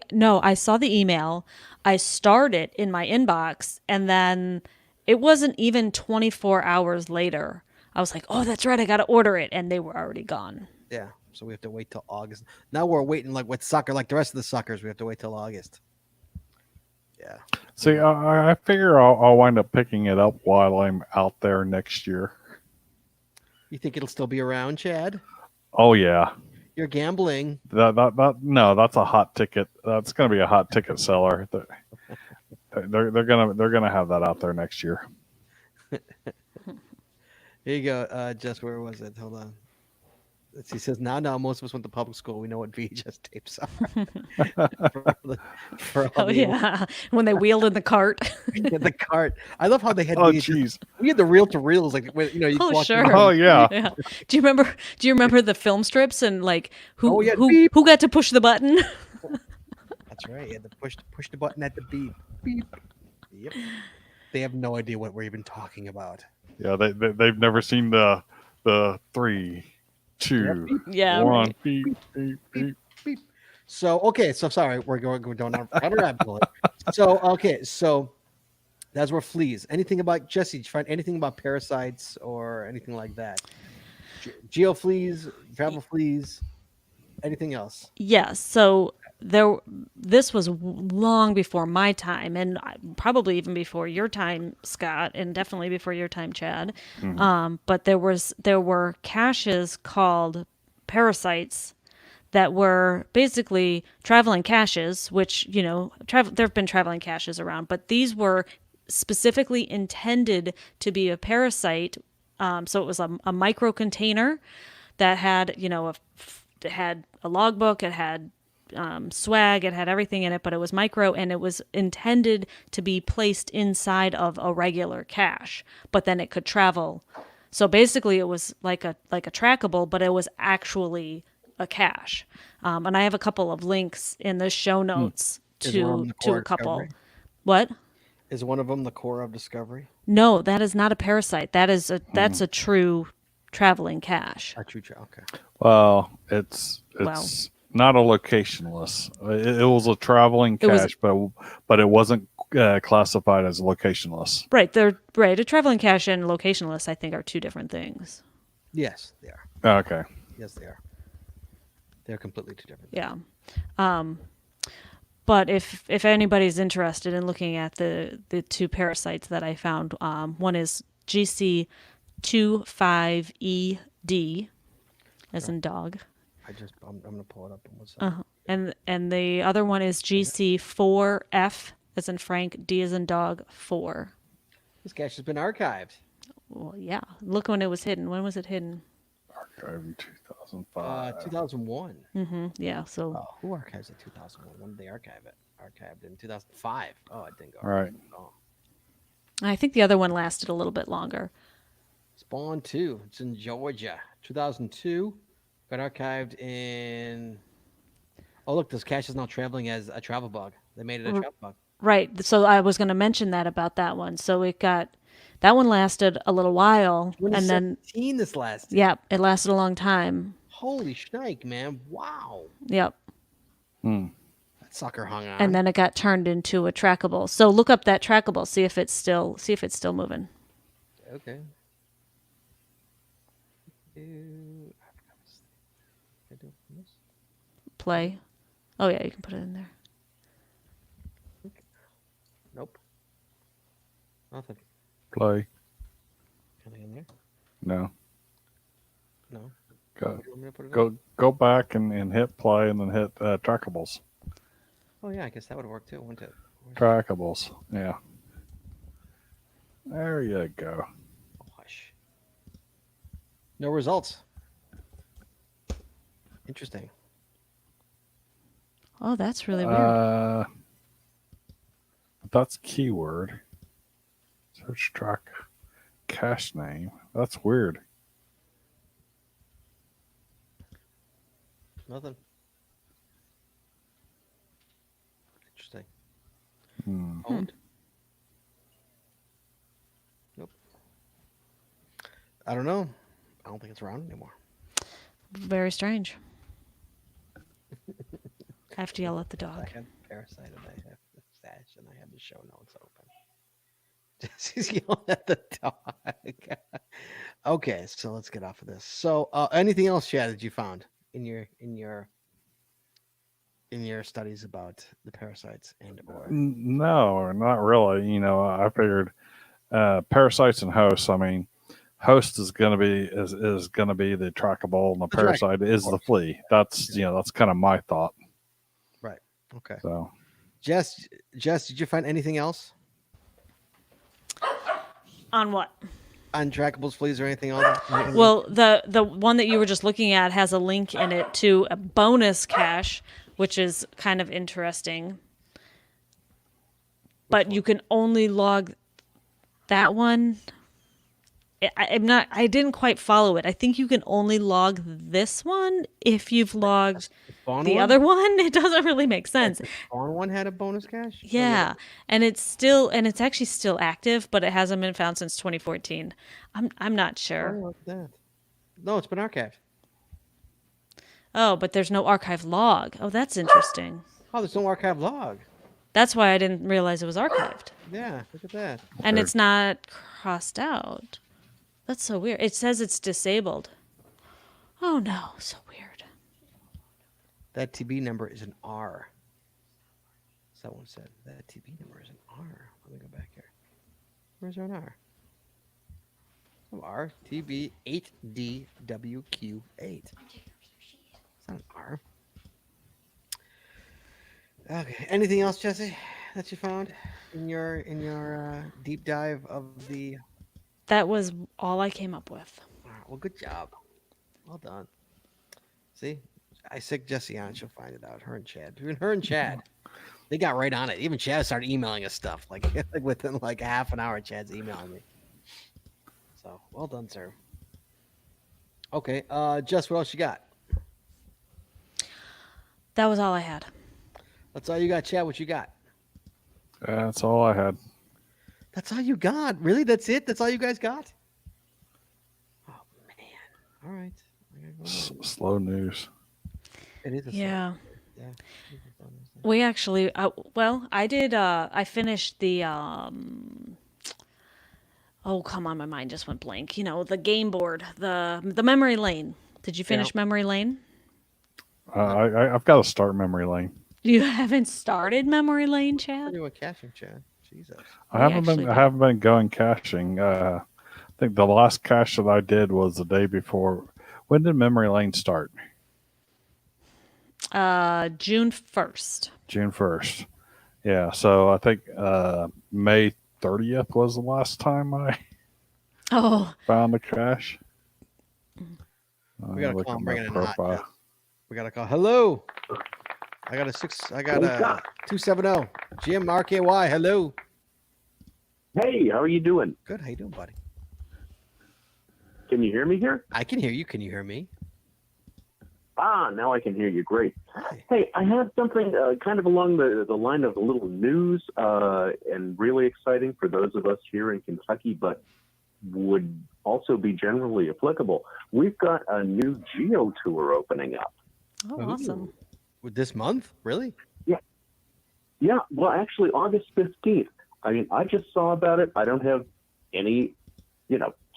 Speaker 2: saw the email. I starred it in my inbox, and then it wasn't even 24 hours later. I was like, oh, that's right. I got to order it. And they were already gone.
Speaker 1: Yeah, so we have to wait till August. Now we're waiting like with sucker, like the rest of the suckers. We have to wait till August. Yeah.
Speaker 3: See, I figure I'll wind up picking it up while I'm out there next year.
Speaker 1: You think it'll still be around, Chad?
Speaker 3: Oh yeah,
Speaker 1: You're gambling.
Speaker 3: No, that's a hot ticket. That's going to be a hot ticket seller. They're gonna have that out there next year.
Speaker 1: Here you go, Jess. Where was it? Hold on. He says, now, most of us went to public school. We know what VHS tapes are. for all
Speaker 2: Oh,
Speaker 1: the-
Speaker 2: yeah. When they wheeled in the cart.
Speaker 1: the cart. I love how they had
Speaker 3: Oh
Speaker 1: VHS.
Speaker 3: jeez.
Speaker 1: We had the reel to reels, like you
Speaker 2: Oh,
Speaker 1: walk
Speaker 2: sure.
Speaker 1: in-
Speaker 3: Oh yeah.
Speaker 2: Yeah. Do you remember the film strips and like
Speaker 1: Oh, yeah,
Speaker 2: who
Speaker 1: beep.
Speaker 2: got to push the button?
Speaker 1: That's right. You had to push the button at the beep. Beep. Yep. They have no idea what we're even talking about.
Speaker 3: Yeah, they've never seen the 3, 2,
Speaker 2: Yeah,
Speaker 3: 1.
Speaker 2: right.
Speaker 3: Beep, beep, beep.
Speaker 1: Beep. So okay, so sorry, we're going down a rabbit hole. So okay, so that's where fleas. Anything about Jesse? Did you find anything about parasites or anything like that? Geo fleas, travel fleas, anything else?
Speaker 2: Yes. So this was long before my time, and probably even before your time, Scott, and definitely before your time, Chad. But there were caches called parasites that were basically traveling caches, which, you know, there have been traveling caches around, but these were specifically intended to be a parasite. So it was a micro container that had, you know, it had a logbook, it had swag, it had everything in it, but it was micro, and it was intended to be placed inside of a regular cache, but then it could travel. So basically it was like a trackable, but it was actually a cache. And I have a couple of links in the show notes
Speaker 1: Is one of them the core
Speaker 2: to a couple.
Speaker 1: discovery?
Speaker 2: What?
Speaker 1: Is one of them the core of discovery?
Speaker 2: No, that is not a parasite. That's a true traveling cache.
Speaker 1: Okay.
Speaker 3: Well, it's not a locationless. It was a traveling cache, but it wasn't classified as locationless.
Speaker 2: Right. They're right. A traveling cache and locationless, I think, are two different things.
Speaker 1: Yes, they are.
Speaker 3: Okay.
Speaker 1: Yes, they are. They're completely two different.
Speaker 2: Yeah. But if anybody's interested in looking at the two parasites that I found, one is GC25ED, as in dog,
Speaker 1: I'm gonna pull it up in 1 second.
Speaker 2: and the other one is GC4F, as in Frank, D as in dog, 4.
Speaker 1: This cache has been archived.
Speaker 2: Well, yeah. Look when it was hidden. When was it hidden?
Speaker 3: Archived in 2005.
Speaker 1: 2001.
Speaker 2: Yeah. So
Speaker 1: Oh, who archives in 2001? When did they archive it? Archived in 2005. Oh, it didn't go.
Speaker 3: Right.
Speaker 1: Oh.
Speaker 2: I think the other one lasted a little bit longer.
Speaker 1: Spawn 2. It's in Georgia. 2002. Got archived in. Oh, look, this cache is now traveling as a travel bug. They made it a travel bug.
Speaker 2: Right. So I was going to mention that about that one. So that one lasted a little while, and then
Speaker 1: 2017 this last.
Speaker 2: yeah, it lasted a long time.
Speaker 1: Holy shnik, man! Wow,
Speaker 2: Yep.
Speaker 1: that sucker hung on.
Speaker 2: And then it got turned into a trackable. So look up that trackable. See if it's still moving.
Speaker 1: Okay.
Speaker 2: Play. Oh yeah, you can put it in there.
Speaker 1: Nope. Nothing.
Speaker 3: Play.
Speaker 1: Nothing in there.
Speaker 3: No.
Speaker 1: No.
Speaker 3: Go
Speaker 1: You want me to put it
Speaker 3: go go back and hit play and then hit trackables.
Speaker 1: Oh yeah, I guess that would work too, wouldn't it?
Speaker 3: Trackables. Yeah. There you go.
Speaker 1: Oh, hush. No results. Interesting.
Speaker 2: Oh, that's really weird.
Speaker 3: That's keyword. Search track cache name. That's weird.
Speaker 1: Nothing. Interesting.
Speaker 3: Hmm.
Speaker 1: Owned? Nope. I don't know. I don't think it's around anymore.
Speaker 2: Very strange. I have to yell at the
Speaker 1: I
Speaker 2: dog.
Speaker 1: had Parasite and I have the stash and I had the show notes open. Jesse's yelling at the dog. Okay, so let's get off of this. So, anything else, Chad, that you found in your studies about the parasites and or
Speaker 3: No, not really. You know, I figured parasites and hosts. I mean, host is going to be is going to be the trackable, and the
Speaker 1: That's right,
Speaker 3: parasite is the flea. That's that's kind of my thought.
Speaker 1: right? Okay,
Speaker 3: So
Speaker 1: Jess, did you find anything else
Speaker 2: On what?
Speaker 1: on trackables, fleas, or anything else?
Speaker 2: Well, the one that you were just looking at has a link in it to a bonus cache, which is kind of interesting. But you can only log that one. I didn't quite follow it. I think you can only log this one if you've logged
Speaker 1: Spawn
Speaker 2: the
Speaker 1: one?
Speaker 2: other one. It doesn't really make sense.
Speaker 1: Spawn one had a bonus cache. Oh,
Speaker 2: Yeah, and it's actually still active, but it hasn't been found since 2014. I'm not
Speaker 1: Oh,
Speaker 2: sure.
Speaker 1: what's that? No, it's been archived.
Speaker 2: Oh, but there's no archive log. Oh, that's interesting.
Speaker 1: Oh, there's no archive log.
Speaker 2: That's why I didn't realize it was archived.
Speaker 1: Yeah, look at that.
Speaker 2: And
Speaker 3: Weird.
Speaker 2: it's not crossed out. That's so weird. It says it's disabled. Oh no, so weird.
Speaker 1: That TB number is an R. Someone said that TB number is an R. Let me go back here. Where's there an R? Oh, R TB 8DWQ8. It's not an R. Okay. Anything else, Jesse, that you found in your deep dive of the?
Speaker 2: That was all I came up with.
Speaker 1: All right, well, good job. Well done. See, I sick Jesse on. She'll find it out. Her and Chad. Her and Chad. They got right on it. Even Chad started emailing us stuff. Like within like half an hour, Chad's emailing me. So well done, sir. Okay, Jess, what else you got?
Speaker 2: That was all I had.
Speaker 1: That's all you got, Chad. What you got?
Speaker 3: That's all I had.
Speaker 1: That's all you got? Really? That's it? That's all you guys got? Oh man. All right. I gotta go on.
Speaker 3: Slow news.
Speaker 1: It is a
Speaker 2: Yeah.
Speaker 1: yeah. It is a slow news thing.
Speaker 2: We actually, well, I did. I finished the. Oh, come on, my mind just went blank. You know, the game board, the memory lane. Did you finish memory lane?
Speaker 3: I've got to start memory lane.
Speaker 2: You haven't started memory lane, Chad?
Speaker 1: We're doing caching, Chad. Jesus.
Speaker 3: I
Speaker 2: We
Speaker 3: haven't
Speaker 2: actually
Speaker 3: been. I haven't been going caching. I think the last cache that I did was the day before. When did memory lane start?
Speaker 2: June 1st.
Speaker 3: June 1st. Yeah. So I think May 30th was the last time I
Speaker 2: Oh,
Speaker 3: found a cache.
Speaker 1: We got a
Speaker 3: Look
Speaker 1: call.
Speaker 3: at
Speaker 1: I'm
Speaker 3: my
Speaker 1: bringing in hot.
Speaker 3: profile.
Speaker 1: Jess. We got a call. Hello. I got a 270. Jim RKY. Hello.
Speaker 6: Hey, how are you doing?
Speaker 1: Good. How you doing, buddy?
Speaker 6: Can you hear me here?
Speaker 1: I can hear you. Can you hear me?
Speaker 6: Now I can hear you. Great.
Speaker 1: Hi.
Speaker 6: Hey, I have something kind of along the line of a little news and really exciting for those of us here in Kentucky, but would also be generally applicable. We've got a new Geo tour opening up.
Speaker 2: oh, awesome.
Speaker 1: With this month? Really?
Speaker 6: Yeah, well, actually, August 15th. I mean, I just saw about it. I don't have any,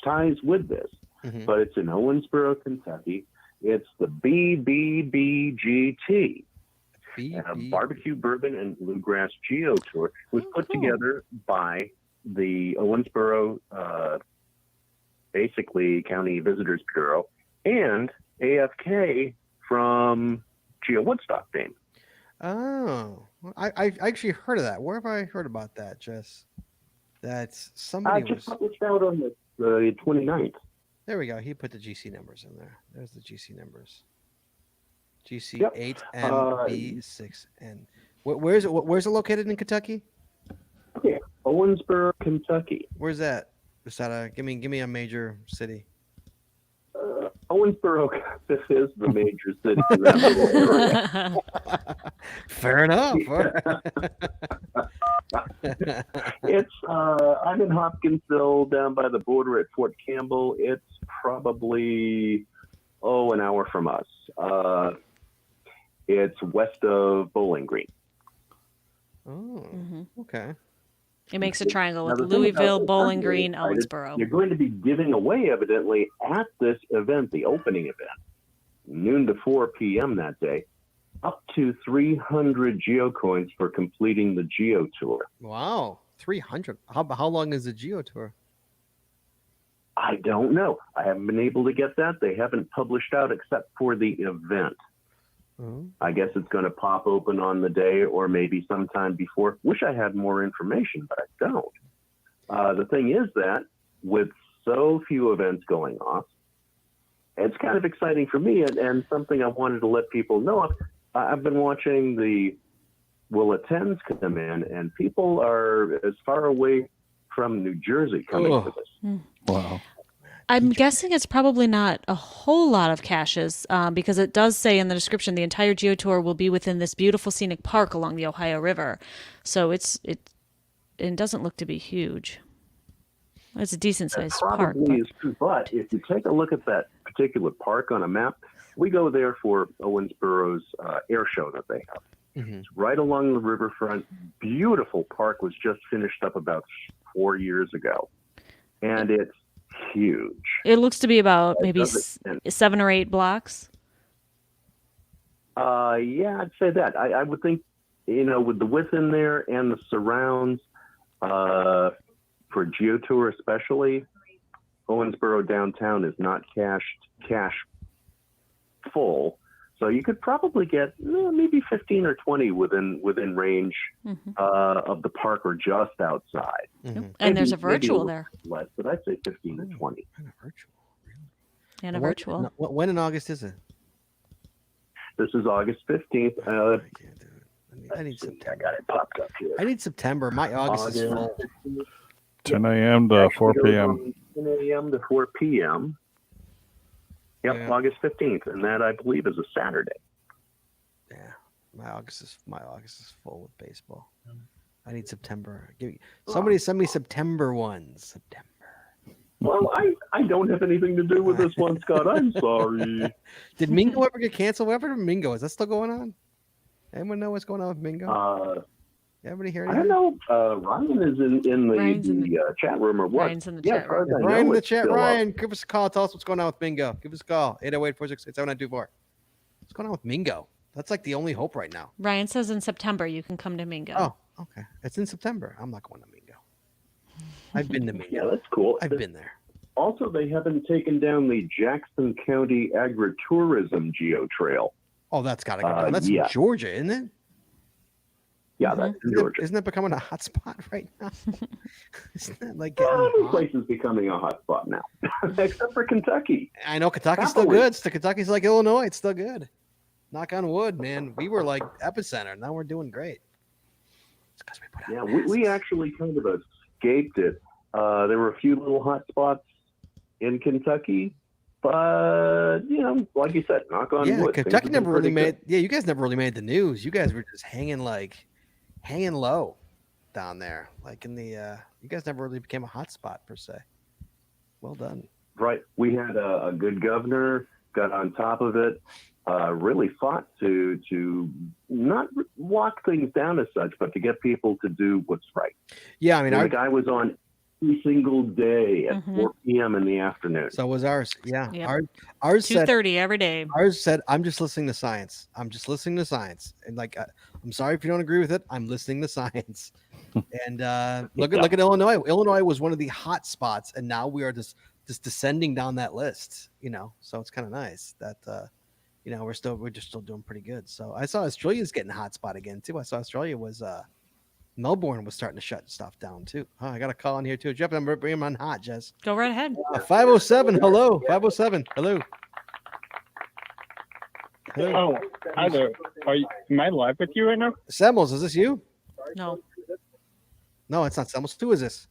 Speaker 6: ties with this,
Speaker 1: Mhm.
Speaker 6: but it's in Owensboro, Kentucky. It's the BBBGT. A barbecue, bourbon, and bluegrass Geo tour. It was put together by the Owensboro, basically County Visitors Bureau, and AFK from Geo Woodstock fame.
Speaker 1: Oh, I actually heard of that. Where have I heard about that, Jess? That's somebody
Speaker 6: Just
Speaker 1: was.
Speaker 6: published out on the 29th.
Speaker 1: There we go. He put the GC numbers in there. There's the GC numbers. GC
Speaker 6: Yep.
Speaker 1: 8MB6N. Where's it? Where's it located in Kentucky?
Speaker 6: Okay, Owensboro, Kentucky.
Speaker 1: Where's that? Just give me a major city.
Speaker 6: Owensboro, this is the major city in that little area.
Speaker 1: Fair enough.
Speaker 6: It's I'm in Hopkinsville, down by the border at Fort Campbell. It's probably an hour from us. It's west of Bowling Green.
Speaker 1: Oh,
Speaker 2: Mhm.
Speaker 1: okay.
Speaker 2: It makes a triangle
Speaker 6: Now,
Speaker 2: with
Speaker 6: the thing about
Speaker 2: Louisville,
Speaker 6: this,
Speaker 2: Bowling
Speaker 6: I'm
Speaker 2: Green,
Speaker 6: really excited.
Speaker 2: Owensboro.
Speaker 6: You're going to be giving away, evidently, at this event, the opening event, noon to 4 p.m. that day, up to 300 geocoins for completing the Geo tour.
Speaker 1: Wow, 300. How long is the Geo tour?
Speaker 6: I don't know. I haven't been able to get that. They haven't published out except for the event.
Speaker 1: Oh.
Speaker 6: I guess it's going to pop open on the day or maybe sometime before. Wish I had more information, but I don't. The thing is that with so few events going off, it's kind of exciting for me and something I wanted to let people know of. I've been watching the will attends come in, and people are as far away from New Jersey coming to this.
Speaker 3: Wow.
Speaker 2: I'm guessing it's probably not a whole lot of caches because it does say in the description the entire Geo tour will be within this beautiful scenic park along the Ohio River. So it doesn't look to be huge. It's a decent
Speaker 6: That
Speaker 2: sized park.
Speaker 6: probably is true, but if you take a look at that particular park on a map, we go there for Owensboro's air show that they have.
Speaker 1: Mhm.
Speaker 6: It's right along the riverfront. Beautiful park, was just finished up about 4 years ago, and it's huge.
Speaker 2: It looks to be about
Speaker 6: It
Speaker 2: maybe
Speaker 6: does it.
Speaker 2: 7 or 8 blocks.
Speaker 6: Yeah, I'd say that. I would think, with the width in there and the surrounds, for GeoTour especially, Owensboro downtown is not cache full. So you could probably get maybe 15 or 20 within range of the park or just outside.
Speaker 2: And there's a
Speaker 6: Maybe
Speaker 2: virtual
Speaker 6: little
Speaker 2: there.
Speaker 6: less, but I'd say 15 to 20.
Speaker 1: And a virtual, really?
Speaker 2: And a virtual.
Speaker 1: When in August is it?
Speaker 6: This is August 15th.
Speaker 1: I can't do it. I need
Speaker 6: I
Speaker 1: September.
Speaker 6: got it popped up here.
Speaker 1: I need September. My August is full.
Speaker 3: 10 a.m. to 4
Speaker 6: Actually goes
Speaker 3: p.m.
Speaker 6: from 10 a.m. to 4 p.m. Yep,
Speaker 1: Yeah.
Speaker 6: August 15th, and that I believe is a Saturday.
Speaker 1: Yeah, my August is full with baseball. I need September. Somebody send me September ones. September.
Speaker 6: Well, I don't have anything to do with this one, Scott. I'm sorry.
Speaker 1: Did Mingo ever get canceled? What happened to Mingo? Is that still going on? Anyone know what's going on with Mingo? Everybody hear
Speaker 6: I
Speaker 1: anything?
Speaker 6: don't know. Ryan is in
Speaker 2: Ryan's in
Speaker 6: the chat room or what?
Speaker 2: Ryan's in the
Speaker 6: Yeah,
Speaker 2: chat
Speaker 6: as far
Speaker 2: room.
Speaker 6: as I know,
Speaker 1: Ryan in the
Speaker 6: it's
Speaker 1: chat.
Speaker 6: still up.
Speaker 1: Ryan, give us a call. Tell us what's going on with Mingo. Give us a call. 808-468-7924. What's going on with Mingo? That's like the only hope right now.
Speaker 2: Ryan says in September you can come to Mingo.
Speaker 1: Oh, okay. It's in September. I'm not going to Mingo. I've been to Mingo.
Speaker 6: Yeah, that's cool.
Speaker 1: I've been there.
Speaker 6: Also, they haven't taken down the Jackson County Agritourism Geo Trail.
Speaker 1: Oh, that's got to go down. That's
Speaker 6: yeah.
Speaker 1: in Georgia, isn't it?
Speaker 6: Yeah, that's in Georgia.
Speaker 1: Isn't it becoming a hot spot right now? Isn't that like
Speaker 6: Well,
Speaker 1: getting
Speaker 6: every
Speaker 1: hot?
Speaker 6: place is becoming a hot spot now, except for Kentucky.
Speaker 1: I know Kentucky's still
Speaker 6: Happily.
Speaker 1: good. Kentucky's like Illinois. It's still good. Knock on wood, man. We were like epicenter. Now we're doing great. It's because we put out
Speaker 6: Yeah, we actually kind of escaped it. There were a few little hot spots in Kentucky, but like you said, knock on wood. things
Speaker 1: Kentucky
Speaker 6: have
Speaker 1: never
Speaker 6: been
Speaker 1: really
Speaker 6: pretty
Speaker 1: made.
Speaker 6: good.
Speaker 1: Yeah, you guys never really made the news. You guys were just hanging low down there, like in the. You guys never really became a hot spot per se. Well done.
Speaker 6: Right. We had a good governor, got on top of it, really fought to not lock things down as such, but to get people to do what's right.
Speaker 1: Yeah, I mean,
Speaker 6: And
Speaker 1: our,
Speaker 6: the guy was on every single day at 4 p.m. in the afternoon.
Speaker 1: so was ours. Yeah,
Speaker 2: Yep.
Speaker 1: ours said
Speaker 2: 2:30 every day.
Speaker 1: Ours said, "I'm just listening to science. I'm just listening to science." And like, I'm sorry if you don't agree with it. I'm listening to science. And look at Illinois. Illinois was one of the hot spots, and now we are just descending down that list. So it's kind of nice that we're just still doing pretty good. So I saw Australia's getting a hot spot again too. I saw Australia was Melbourne was starting to shut stuff down too. Oh, I got a call in here too. Jeff, I'm bringing him on hot, Jess.
Speaker 2: Go right ahead.
Speaker 1: 507. Hello, 507. Hello. Hello.
Speaker 7: Oh, hi there. Am I live with you right now?
Speaker 1: Semmels, is this you?
Speaker 2: No.
Speaker 1: No, it's not Semmels. Who is this?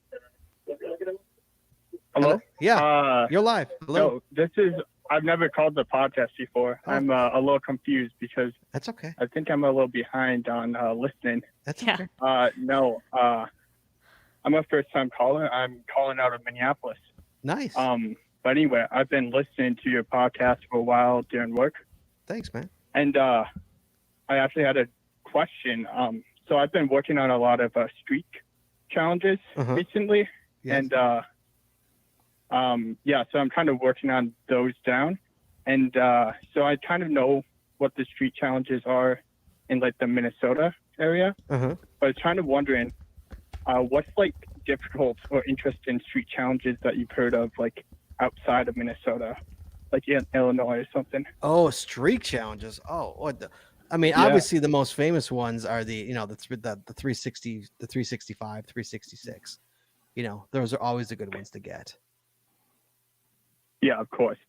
Speaker 7: Hello?
Speaker 1: Yeah, you're live. Hello.
Speaker 7: No, I've never called the podcast before.
Speaker 1: Oh.
Speaker 7: I'm a little confused because
Speaker 1: That's okay.
Speaker 7: I think I'm a little behind on listening.
Speaker 1: That's
Speaker 2: Yeah.
Speaker 1: okay.
Speaker 7: No, I'm a first time caller. I'm calling out of Minneapolis.
Speaker 1: Nice.
Speaker 7: But anyway, I've been listening to your podcast for a while during work.
Speaker 1: Thanks, man.
Speaker 7: And I actually had a question. So I've been working on a lot of streak challenges
Speaker 1: Uh-huh.
Speaker 7: recently.
Speaker 1: Yes.
Speaker 7: And so I'm kind of working on those down. And so I kind of know what the street challenges are in like the Minnesota area.
Speaker 1: Uh-huh.
Speaker 7: But I was kind of wondering what's like difficult or interesting street challenges that you've heard of like outside of Minnesota, like in Illinois or something.
Speaker 1: Oh, streak challenges. Oh, what the? I mean,
Speaker 7: Yeah.
Speaker 1: obviously the most famous ones are the 360, the 365, 366. Those are always the good ones to get.
Speaker 7: Yeah, of course.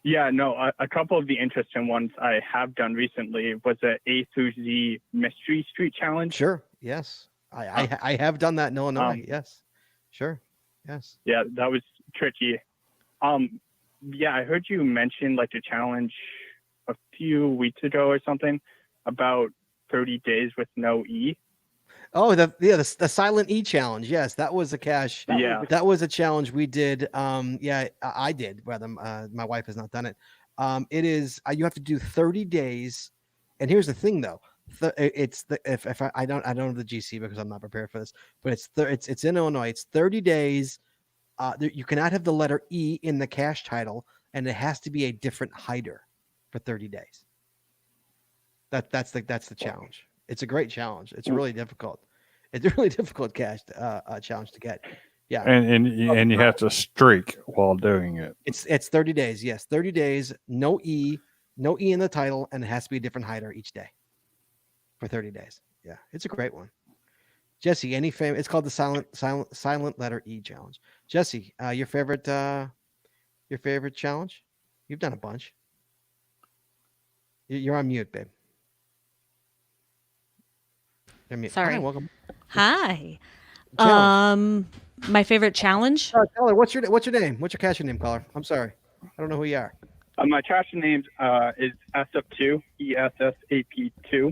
Speaker 7: Yeah, no, a couple of the interesting ones I have done recently was a A through Z mystery street challenge.
Speaker 1: Sure. Yes. I have done that in Illinois. Yes. Sure. Yes.
Speaker 7: Yeah, that was tricky. Yeah, I heard you mention like a challenge a few weeks ago or something about 30 days with no E.
Speaker 1: Oh, the silent E challenge. Yes, that was a cache.
Speaker 7: Yeah.
Speaker 1: That was a challenge we did. I did. Rather, my wife has not done it. It is you have to do 30 days. And here's the thing, though. If I don't know the GC because I'm not prepared for this, but it's in Illinois. It's 30 days. You cannot have the letter E in the cache title, and it has to be a different hider for 30 days. That's the challenge. It's a great challenge. It's really difficult. It's a really difficult challenge to get. Yeah,
Speaker 3: And you have to streak while doing it.
Speaker 1: it's 30 days. Yes, 30 days. No E in the title, and it has to be a different hider each day for 30 days. Yeah, it's a great one. Jesse, any famous? It's called the silent letter E challenge. Jesse, your favorite challenge? You've done a bunch. You're on mute, babe. You're on mute.
Speaker 2: Sorry.
Speaker 1: Hi, welcome.
Speaker 2: Hi.
Speaker 1: Challenge.
Speaker 2: My favorite challenge.
Speaker 1: Caller, what's your name? What's your catcher name, caller? I'm sorry, I don't know who you are.
Speaker 7: My caption name is ESSAP2, ESSAP2.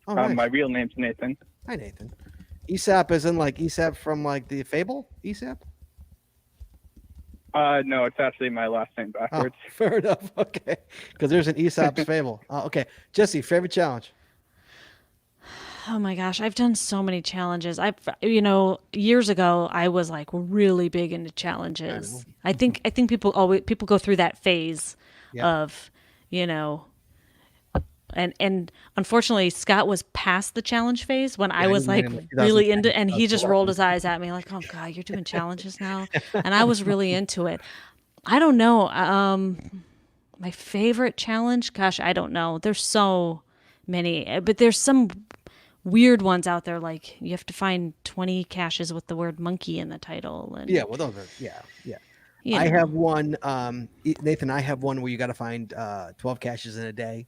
Speaker 1: Oh, nice.
Speaker 7: My real name's Nathan.
Speaker 1: Hi, Nathan. ESAP is in like ESAP from like the Fable ESAP.
Speaker 7: No, it's actually my last name backwards.
Speaker 1: Oh, fair enough. Okay, because there's an Aesop's Fable. Okay, Jesse, favorite challenge?
Speaker 2: Oh my gosh, I've done so many challenges. Years ago I was like really big into challenges. I think people go through that phase of, and unfortunately Scott was past the challenge phase when I was like really into, and he just rolled his eyes at me like, "Oh God, you're doing challenges now," and I was really into it. I don't know. My favorite challenge, gosh, I don't know. There's so many, but there's some weird ones out there, like you have to find 20 caches with the word monkey in the title. And
Speaker 1: Yeah, well, those are I have one, Nathan. I have one where you got to find 12 caches in a day.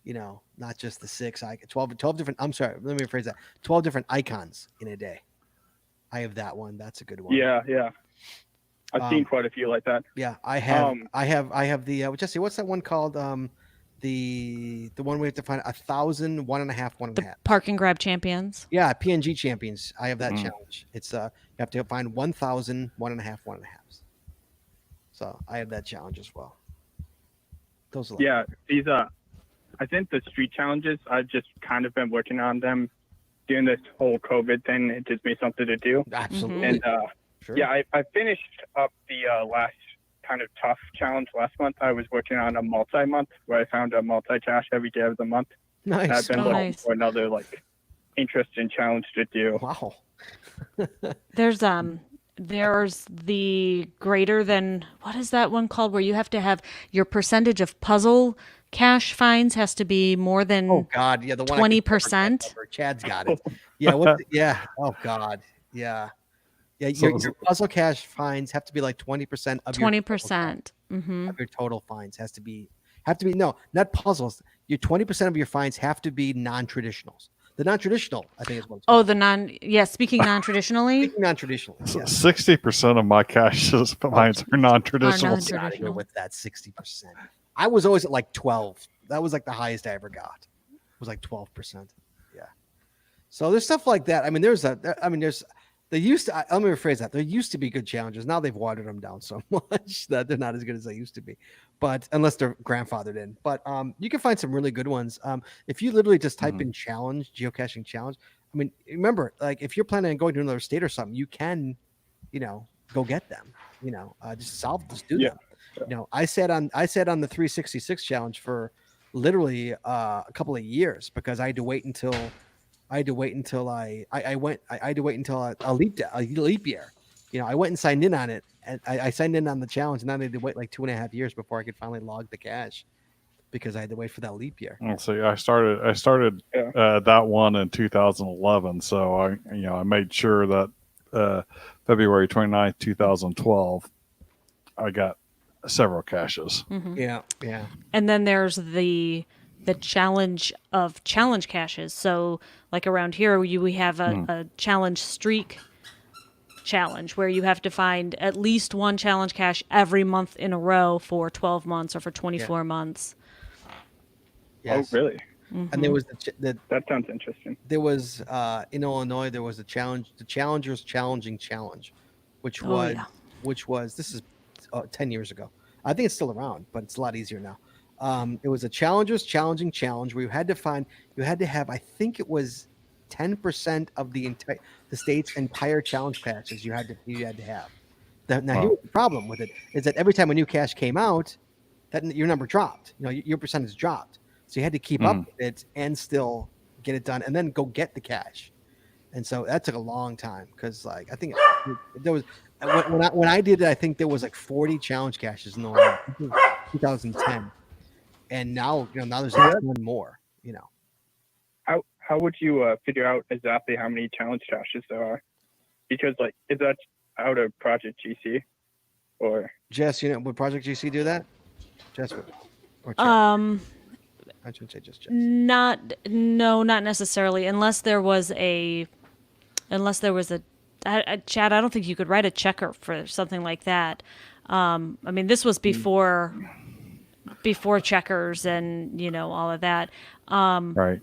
Speaker 1: Not just the 6. 12 different. I'm sorry. Let me rephrase that. 12 different icons in a day. I have that one. That's a good one.
Speaker 7: Yeah. I've seen quite a few like that.
Speaker 1: Yeah, I have the Jesse. What's that one called? The one we have to find 1,000, 1.5.
Speaker 2: the park and grab champions.
Speaker 1: Yeah, PNG champions. I have that challenge. It's you have to find 1,000, 1.5. So I have that challenge as well. Those are
Speaker 7: these I think the street challenges, I've just kind of been working on them during this whole COVID thing. It gives me something to do.
Speaker 1: Absolutely.
Speaker 7: And
Speaker 1: sure.
Speaker 7: I finished up the last kind of tough challenge last month. I was working on a multi-month where I found a multi-cache every day of the month.
Speaker 1: Nice.
Speaker 7: I've been looking for another interesting challenge to do.
Speaker 1: Wow.
Speaker 2: There's the greater than, what is that one called, where you have to have your percentage of puzzle cache finds has to be more than
Speaker 1: Oh God, yeah, the one
Speaker 2: 20%.
Speaker 1: Chad's got it. Yeah, yeah. Oh God, yeah. Yeah, your puzzle cache finds have to be like 20% of
Speaker 2: 20%.
Speaker 1: Of your total finds have to be no, not puzzles. Your 20% of your finds have to be non-traditionals. The non-traditional, I think, is what it's called.
Speaker 2: Speaking non-traditionally.
Speaker 1: Speaking non-traditionally. Yeah.
Speaker 3: 60% of my caches finds are non-traditional.
Speaker 1: Gotta go with that 60%. I was always at like 12. That was like the highest I ever got. It was like 12%. Yeah. So there's stuff like that. I mean, let me rephrase that. There used to be good challenges. Now they've watered them down so much that they're not as good as they used to be. But unless they're grandfathered in. But you can find some really good ones. If you literally just type in challenge, geocaching challenge. I mean, remember, like if you're planning on going to another state or something, you can, go get them. Just do them. I sat on the 366 challenge for literally a couple of years because I had to wait until a leap year. I went and signed in on it, and I signed in on the challenge, and then I had to wait like 2.5 years before I could finally log the cache because I had to wait for that leap year.
Speaker 3: So I started that one in 2011. So I made sure that February 29th, 2012, I got several caches.
Speaker 1: Yeah.
Speaker 2: And then there's the challenge of challenge caches. So like around here, we have a challenge streak challenge where you have to find at least one challenge cache every month in a row for 12 months or for 24 months.
Speaker 1: Yes.
Speaker 7: Oh, really?
Speaker 1: And there was
Speaker 7: that sounds interesting.
Speaker 1: There was in Illinois, there was the Challengers Challenging Challenge, which was this is 10 years ago. I think it's still around, but it's a lot easier now. It was a Challengers Challenging Challenge where you had to have, I think it was 10% of the state's entire challenge caches you had to have. Now here's the problem with it is that every time a new cache came out, that your number dropped. Your percentage dropped. So you had to keep up with it and still get it done, and then go get the cash. And so that took a long time because, like, I think there was when I did it, I think there was like 40 challenge caches in the world. This was 2010, and now now there's a ton more.
Speaker 7: How would you figure out exactly how many challenge caches there are? Because like, is that out of Project GC or?
Speaker 1: Jess, would Project GC do that? Jess would, or Chad? I shouldn't say just Jess.
Speaker 2: Not necessarily, unless there was a Chad, I don't think you could write a checker for something like that. I mean, this was before checkers and all of that.
Speaker 3: Right.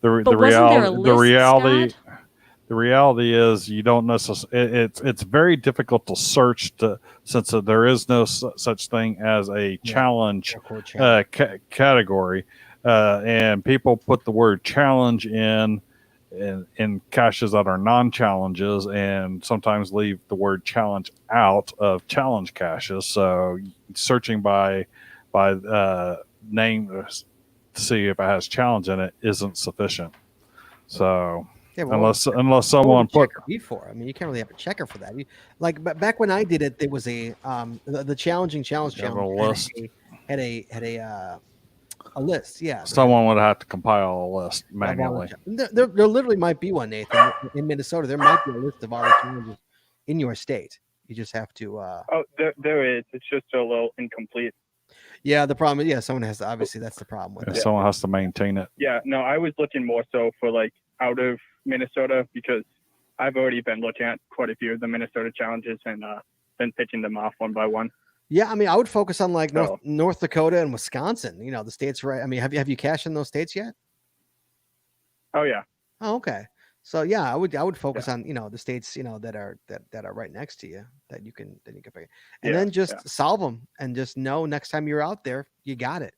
Speaker 2: But wasn't there a list, Scott?
Speaker 3: The reality is you don't necessarily. It's very difficult to search since there is no such thing as a challenge category, and people put the word challenge in caches that are non-challenges, and sometimes leave the word challenge out of challenge caches. So searching by name to see if it has challenge in it isn't sufficient. So unless someone put
Speaker 1: before, I mean, you can't really have a checker for that. Like back when I did it, there was a the challenge challenge
Speaker 3: list.
Speaker 1: had a list. Yeah,
Speaker 3: someone would have to compile a list manually.
Speaker 1: There literally might be one, Nathan, in Minnesota. There might be a list of all the challenges in your state. You just have to.
Speaker 7: Oh, there is. It's just a little incomplete.
Speaker 1: Yeah, the problem is, someone has to. Obviously, that's the problem with it.
Speaker 3: Someone has to maintain it.
Speaker 7: Yeah, no, I was looking more so for like out of Minnesota because I've already been looking at quite a few of the Minnesota challenges and then pitching them off one by one.
Speaker 1: Yeah, I mean, I would focus on like North Dakota and Wisconsin. The states, right? I mean, have you cashed in those states yet?
Speaker 7: Oh yeah.
Speaker 1: Oh, okay. So yeah, I would focus on the states that are right next to you that you can pick, and then just solve them and just know next time you're out there you got it.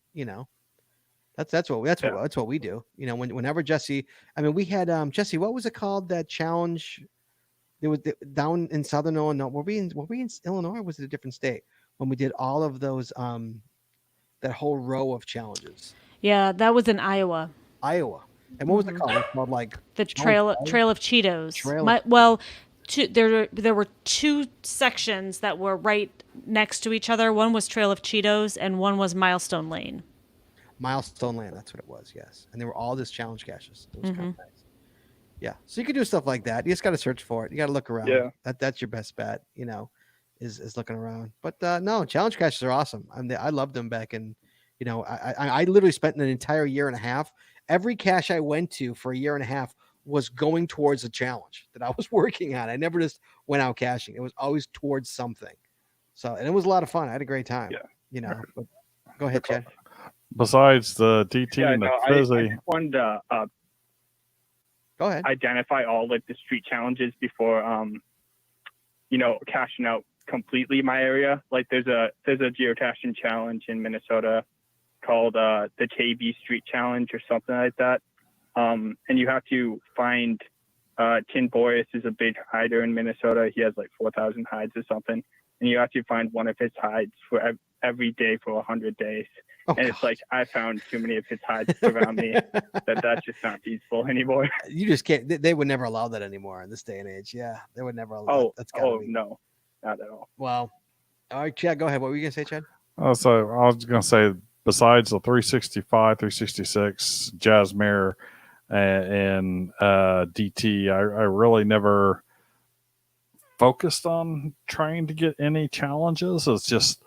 Speaker 1: That's what we do. Whenever Jesse, I mean, we had Jesse, what was it called, that challenge? There was down in Southern Illinois. Were we in Illinois, or was it a different state when we did all of those that whole row of challenges?
Speaker 2: Yeah, that was in Iowa.
Speaker 1: And what was it called? It was called like
Speaker 2: the Trail of Cheetos. There were two sections that were right next to each other. One was Trail of Cheetos, and one was Milestone Lane.
Speaker 1: Milestone Lane, that's what it was. Yes, and they were all just challenge caches. It was kind of nice. Yeah, so you can do stuff like that. You just got to search for it. You got to look around.
Speaker 7: Yeah,
Speaker 1: that's your best bet. Is looking around. But no, challenge caches are awesome. I loved them back in. I literally spent an entire year and a half. Every cache I went to for a year and a half was going towards a challenge that I was working on. I never just went out caching. It was always towards something. So, and it was a lot of fun. I had a great time.
Speaker 7: Yeah.
Speaker 1: But go ahead, Chad.
Speaker 3: Besides the DT and the Fizzy.
Speaker 7: I wanted to
Speaker 1: go ahead.
Speaker 7: Identify all like the street challenges before caching out completely my area. Like there's a geocaching challenge in Minnesota called the KB Street Challenge or something like that. And you have to find Tin Boris is a big hider in Minnesota. He has like 4,000 hides or something. And you have to find one of his hides for every day for 100 days. And it's like, I found too many of his hides around me that's just not feasible anymore.
Speaker 1: You just can't. They would never allow that anymore in this day and age. Yeah, they would never allow that.
Speaker 7: No, not at all.
Speaker 1: Wow. All right, Chad, go ahead. What were you going to say, Chad?
Speaker 3: Oh, so I was going to say, besides the 365, 366, Jazzmere, and DT, I really never focused on trying to get any challenges. It's just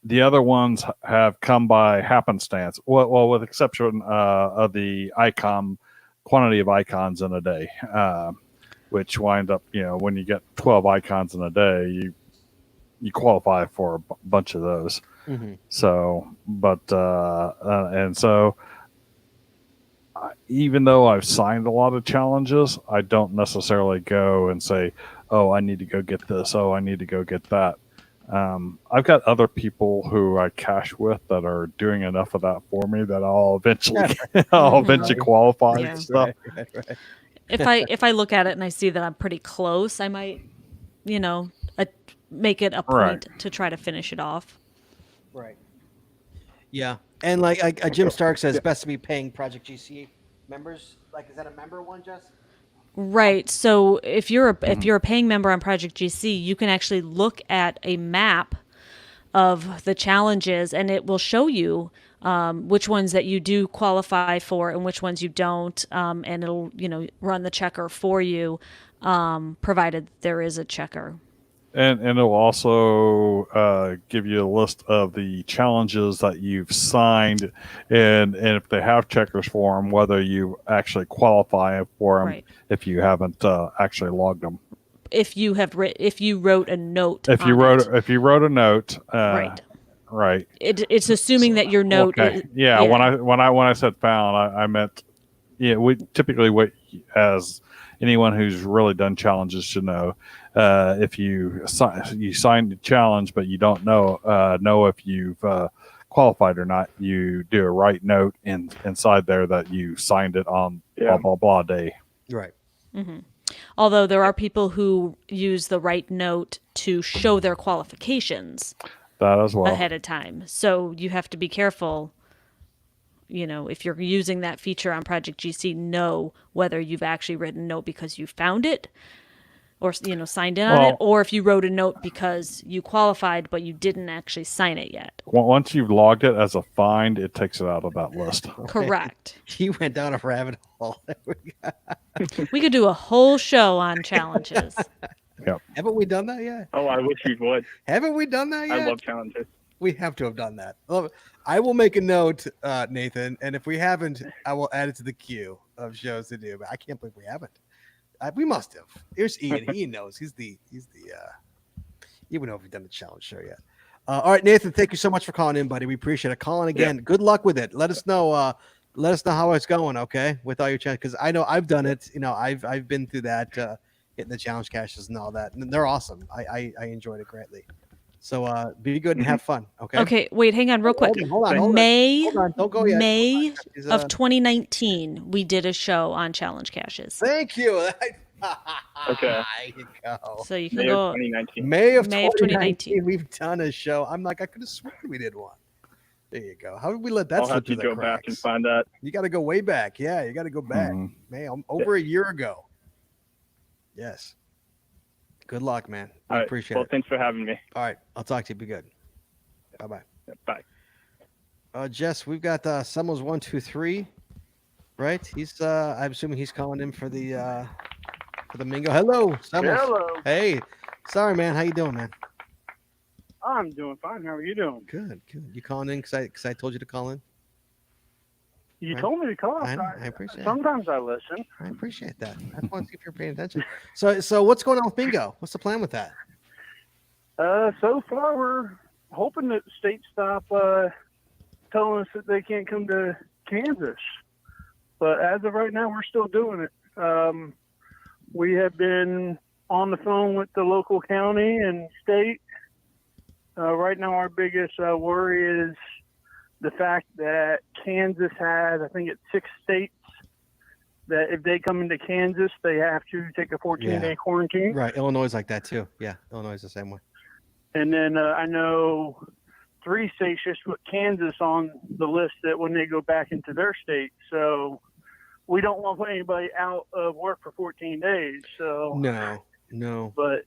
Speaker 3: the other ones have come by happenstance. Well, with exception of the icon quantity of icons in a day, which wind up, when you get 12 icons in a day, you qualify for a bunch of those.
Speaker 1: Mm-hmm.
Speaker 3: So, but and so, even though I've signed a lot of challenges, I don't necessarily go and say, "Oh, I need to go get this. Oh, I need to go get that." I've got other people who I cache with that are doing enough of that for me that I'll eventually qualify and stuff.
Speaker 1: Right.
Speaker 2: If I look at it and I see that I'm pretty close, I might, make it a point to try to finish it off.
Speaker 1: Right. Yeah. And like Jim Stark says, best to be paying Project GC members. Like, is that a member one, Jess?
Speaker 2: Right. So if you're a paying member on Project GC, you can actually look at a map of the challenges, and it will show you which ones that you do qualify for and which ones you don't, and it'll run the checker for you, provided there is a checker.
Speaker 3: And it'll also give you a list of the challenges that you've signed, and if they have checkers for them, whether you actually qualify for them
Speaker 2: Right.
Speaker 3: if you haven't actually logged them.
Speaker 2: If you wrote a note,
Speaker 3: If you wrote a note,
Speaker 2: right.
Speaker 3: right.
Speaker 2: It's assuming that your note.
Speaker 3: Okay.
Speaker 2: Is,
Speaker 3: Yeah. When I said found, I meant we typically as anyone who's really done challenges should know. If you signed the challenge, but you don't know if you've qualified or not, you do a write note inside there that you signed it on blah blah blah day.
Speaker 1: Right.
Speaker 2: Mm-hmm. Although there are people who use the write note to show their qualifications
Speaker 3: That as well.
Speaker 2: ahead of time. So you have to be careful. If you're using that feature on Project GC, know whether you've actually written a note because you found it, or signed in on it, or if you wrote a note because you qualified but you didn't actually sign it yet.
Speaker 3: Once you've logged it as a find, it takes it out of that list.
Speaker 2: Correct.
Speaker 1: He went down a rabbit hole.
Speaker 2: We could do a whole show on challenges.
Speaker 3: Yep.
Speaker 1: Haven't we done that yet?
Speaker 7: Oh, I wish you would.
Speaker 1: Haven't we done that yet?
Speaker 7: I love challenges.
Speaker 1: We have to have done that. I will make a note, Nathan, and if we haven't, I will add it to the queue of shows to do. But I can't believe we haven't. We must have. Here's Ian. He knows. He's the. Even know if we've done the challenge show yet. All right, Nathan. Thank you so much for calling in, buddy. We appreciate it. Calling again. Yeah. Good luck with it. Let us know. Let us know how it's going. Okay, with all your challenges, because I know I've done it. I've been through that, hitting the challenge caches and all that, and they're awesome. I enjoyed it greatly. So be good and have fun. Okay.
Speaker 2: Okay. Wait. Hang on, real quick.
Speaker 1: Hold on.
Speaker 2: May
Speaker 1: Don't go yet.
Speaker 2: May of 2019, we did a show on challenge caches.
Speaker 1: Thank you.
Speaker 7: Okay.
Speaker 1: There you go.
Speaker 2: So you can
Speaker 7: May
Speaker 2: go.
Speaker 7: of 2019.
Speaker 1: May of
Speaker 2: 2019.
Speaker 1: We've done a show. I'm like, I could have sworn we did one. There you go. How did we let that
Speaker 7: I'll
Speaker 1: slip
Speaker 7: have
Speaker 1: through
Speaker 7: to
Speaker 1: the
Speaker 7: go
Speaker 1: cracks?
Speaker 7: back and find that.
Speaker 1: You got to go way back. Yeah, you got to go back. Man, over a year ago. Yes. Good luck, man. I appreciate it.
Speaker 7: Thanks for having me.
Speaker 1: All right. I'll talk to you. Be good. Bye-bye.
Speaker 7: Bye.
Speaker 1: Jess, we've got Summels 123, right? He's I'm assuming he's calling in for the Mingo. Hello, Summels.
Speaker 8: Hello.
Speaker 1: Hey. Sorry, man. How you doing, man?
Speaker 8: I'm doing fine. How are you doing?
Speaker 1: Good. You calling in because I told you to call in?
Speaker 8: You told me to call.
Speaker 1: I appreciate it.
Speaker 8: Sometimes I listen.
Speaker 1: I appreciate that. I just want to see if you're paying attention. So what's going on with bingo? What's the plan with that?
Speaker 8: So far we're hoping that the state stop telling us that they can't come to Kansas. But as of right now, we're still doing it. We have been on the phone with the local county and state. Right now, our biggest worry is the fact that Kansas has, I think it's 6 states that if they come into Kansas, they have to take a 14-day quarantine.
Speaker 1: Right. Illinois is like that too. Yeah. Illinois is the same way.
Speaker 8: And then I know 3 states just put Kansas on the list that when they go back into their state. So we don't want to put anybody out of work for 14 days. So
Speaker 1: no.
Speaker 8: But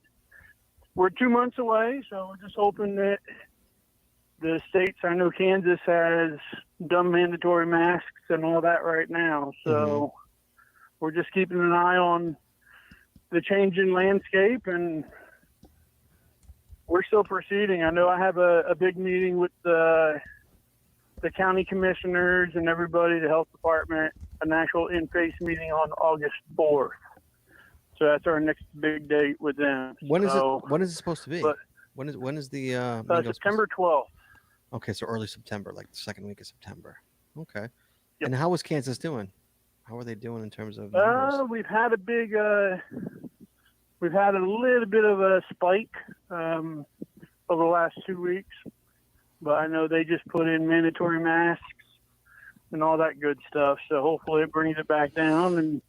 Speaker 8: we're 2 months away, so we're just hoping that the states, I know Kansas has done mandatory masks and all that right now. So we're just keeping an eye on the changing landscape, and we're still proceeding. I know I have a big meeting with the county commissioners and everybody, the health department, an actual in-face meeting on August 4th. So that's our next big date with them.
Speaker 1: When is it supposed to be?
Speaker 8: But,
Speaker 1: when is the
Speaker 8: September 12th.
Speaker 1: Okay, so early September, like the second week of September. Okay.
Speaker 8: Yep.
Speaker 1: And how is Kansas doing? How are they doing in terms of numbers?
Speaker 8: We've had a big we've had a little bit of a spike over the last 2 weeks, but I know they just put in mandatory masks and all that good stuff. So hopefully it brings it back down. And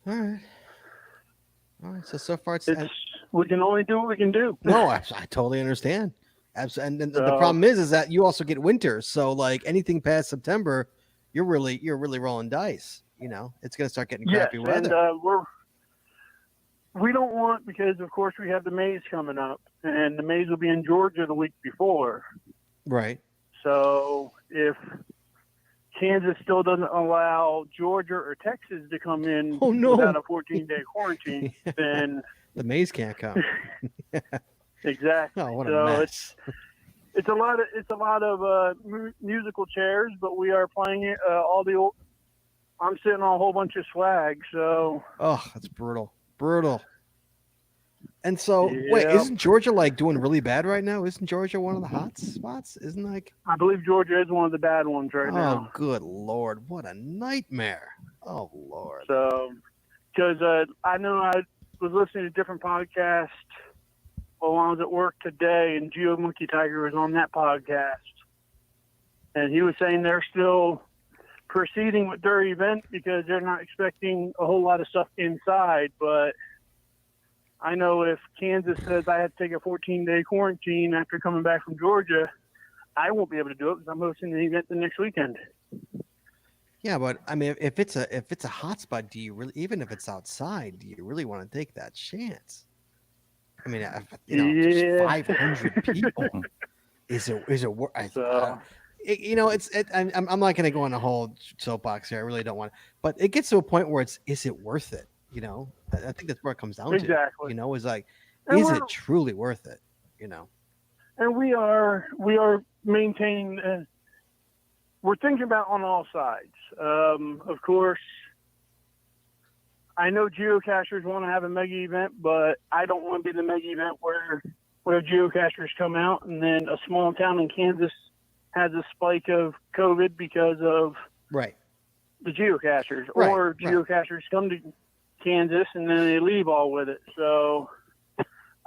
Speaker 1: all right. So far
Speaker 8: we can only do what we can do.
Speaker 1: No, I totally understand. Absolutely. And then the problem is that you also get winter. So like anything past September, you're really rolling dice. You know, it's going to start getting crappy weather.
Speaker 8: And we don't want, because of course we have the Maze coming up, and the Maze will be in Georgia the week before.
Speaker 1: Right.
Speaker 8: So if Kansas still doesn't allow Georgia or Texas to come in without a 14-day quarantine, then
Speaker 1: the Maze can't come.
Speaker 8: Exactly.
Speaker 1: Oh, what a
Speaker 8: so
Speaker 1: mess.
Speaker 8: it's a lot of musical chairs, but we are playing it all the old. I'm sitting on a whole bunch of swag, so.
Speaker 1: Oh, that's brutal. And so, wait, isn't Georgia like doing really bad right now? Isn't Georgia one of the hot spots? Isn't like?
Speaker 8: I believe Georgia is one of the bad ones right now.
Speaker 1: Oh, good Lord. What a nightmare. Oh, Lord.
Speaker 8: So, because I know I was listening to different podcasts while I was at work today, and Geo Monkey Tiger was on that podcast. And he was saying they're still proceeding with their event because they're not expecting a whole lot of stuff inside. But I know if Kansas says I have to take a 14-day quarantine after coming back from Georgia, I won't be able to do it because I'm hosting the event the next weekend.
Speaker 1: Yeah, but I mean, if it's a hot spot, do you really, even if it's outside, do you really want to take that chance? I mean, just 500 people. Is it worth? I'm not going to go on a whole soapbox here. I really don't want to, but it gets to a point where is it worth it? You know, I think that's where it comes down to.
Speaker 8: Exactly.
Speaker 1: You know, is like, is it truly worth it? You know.
Speaker 8: And we are maintaining. We're thinking about on all sides. Of course, I know geocachers want to have a mega event, but I don't want to be the mega event where geocachers come out and then a small town in Kansas has a spike of COVID because of the geocachers, or geocachers come to Kansas and then they leave all with it. So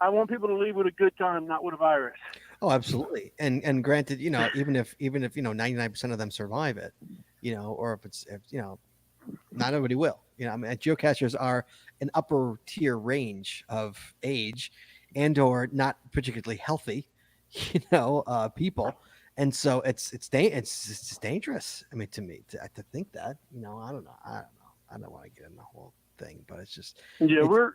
Speaker 8: I want people to leave with a good time, not with a virus.
Speaker 1: Oh, absolutely. And granted, you know, even if 99% of them survive it, you know, or if not everybody will. You know, I mean, geocachers are an upper tier range of age and or not particularly healthy, you know, people. And so it's just dangerous. I mean, to me, to think that, you know, I don't know. I don't want to get in the whole thing, but it's just. Yeah,
Speaker 8: we're,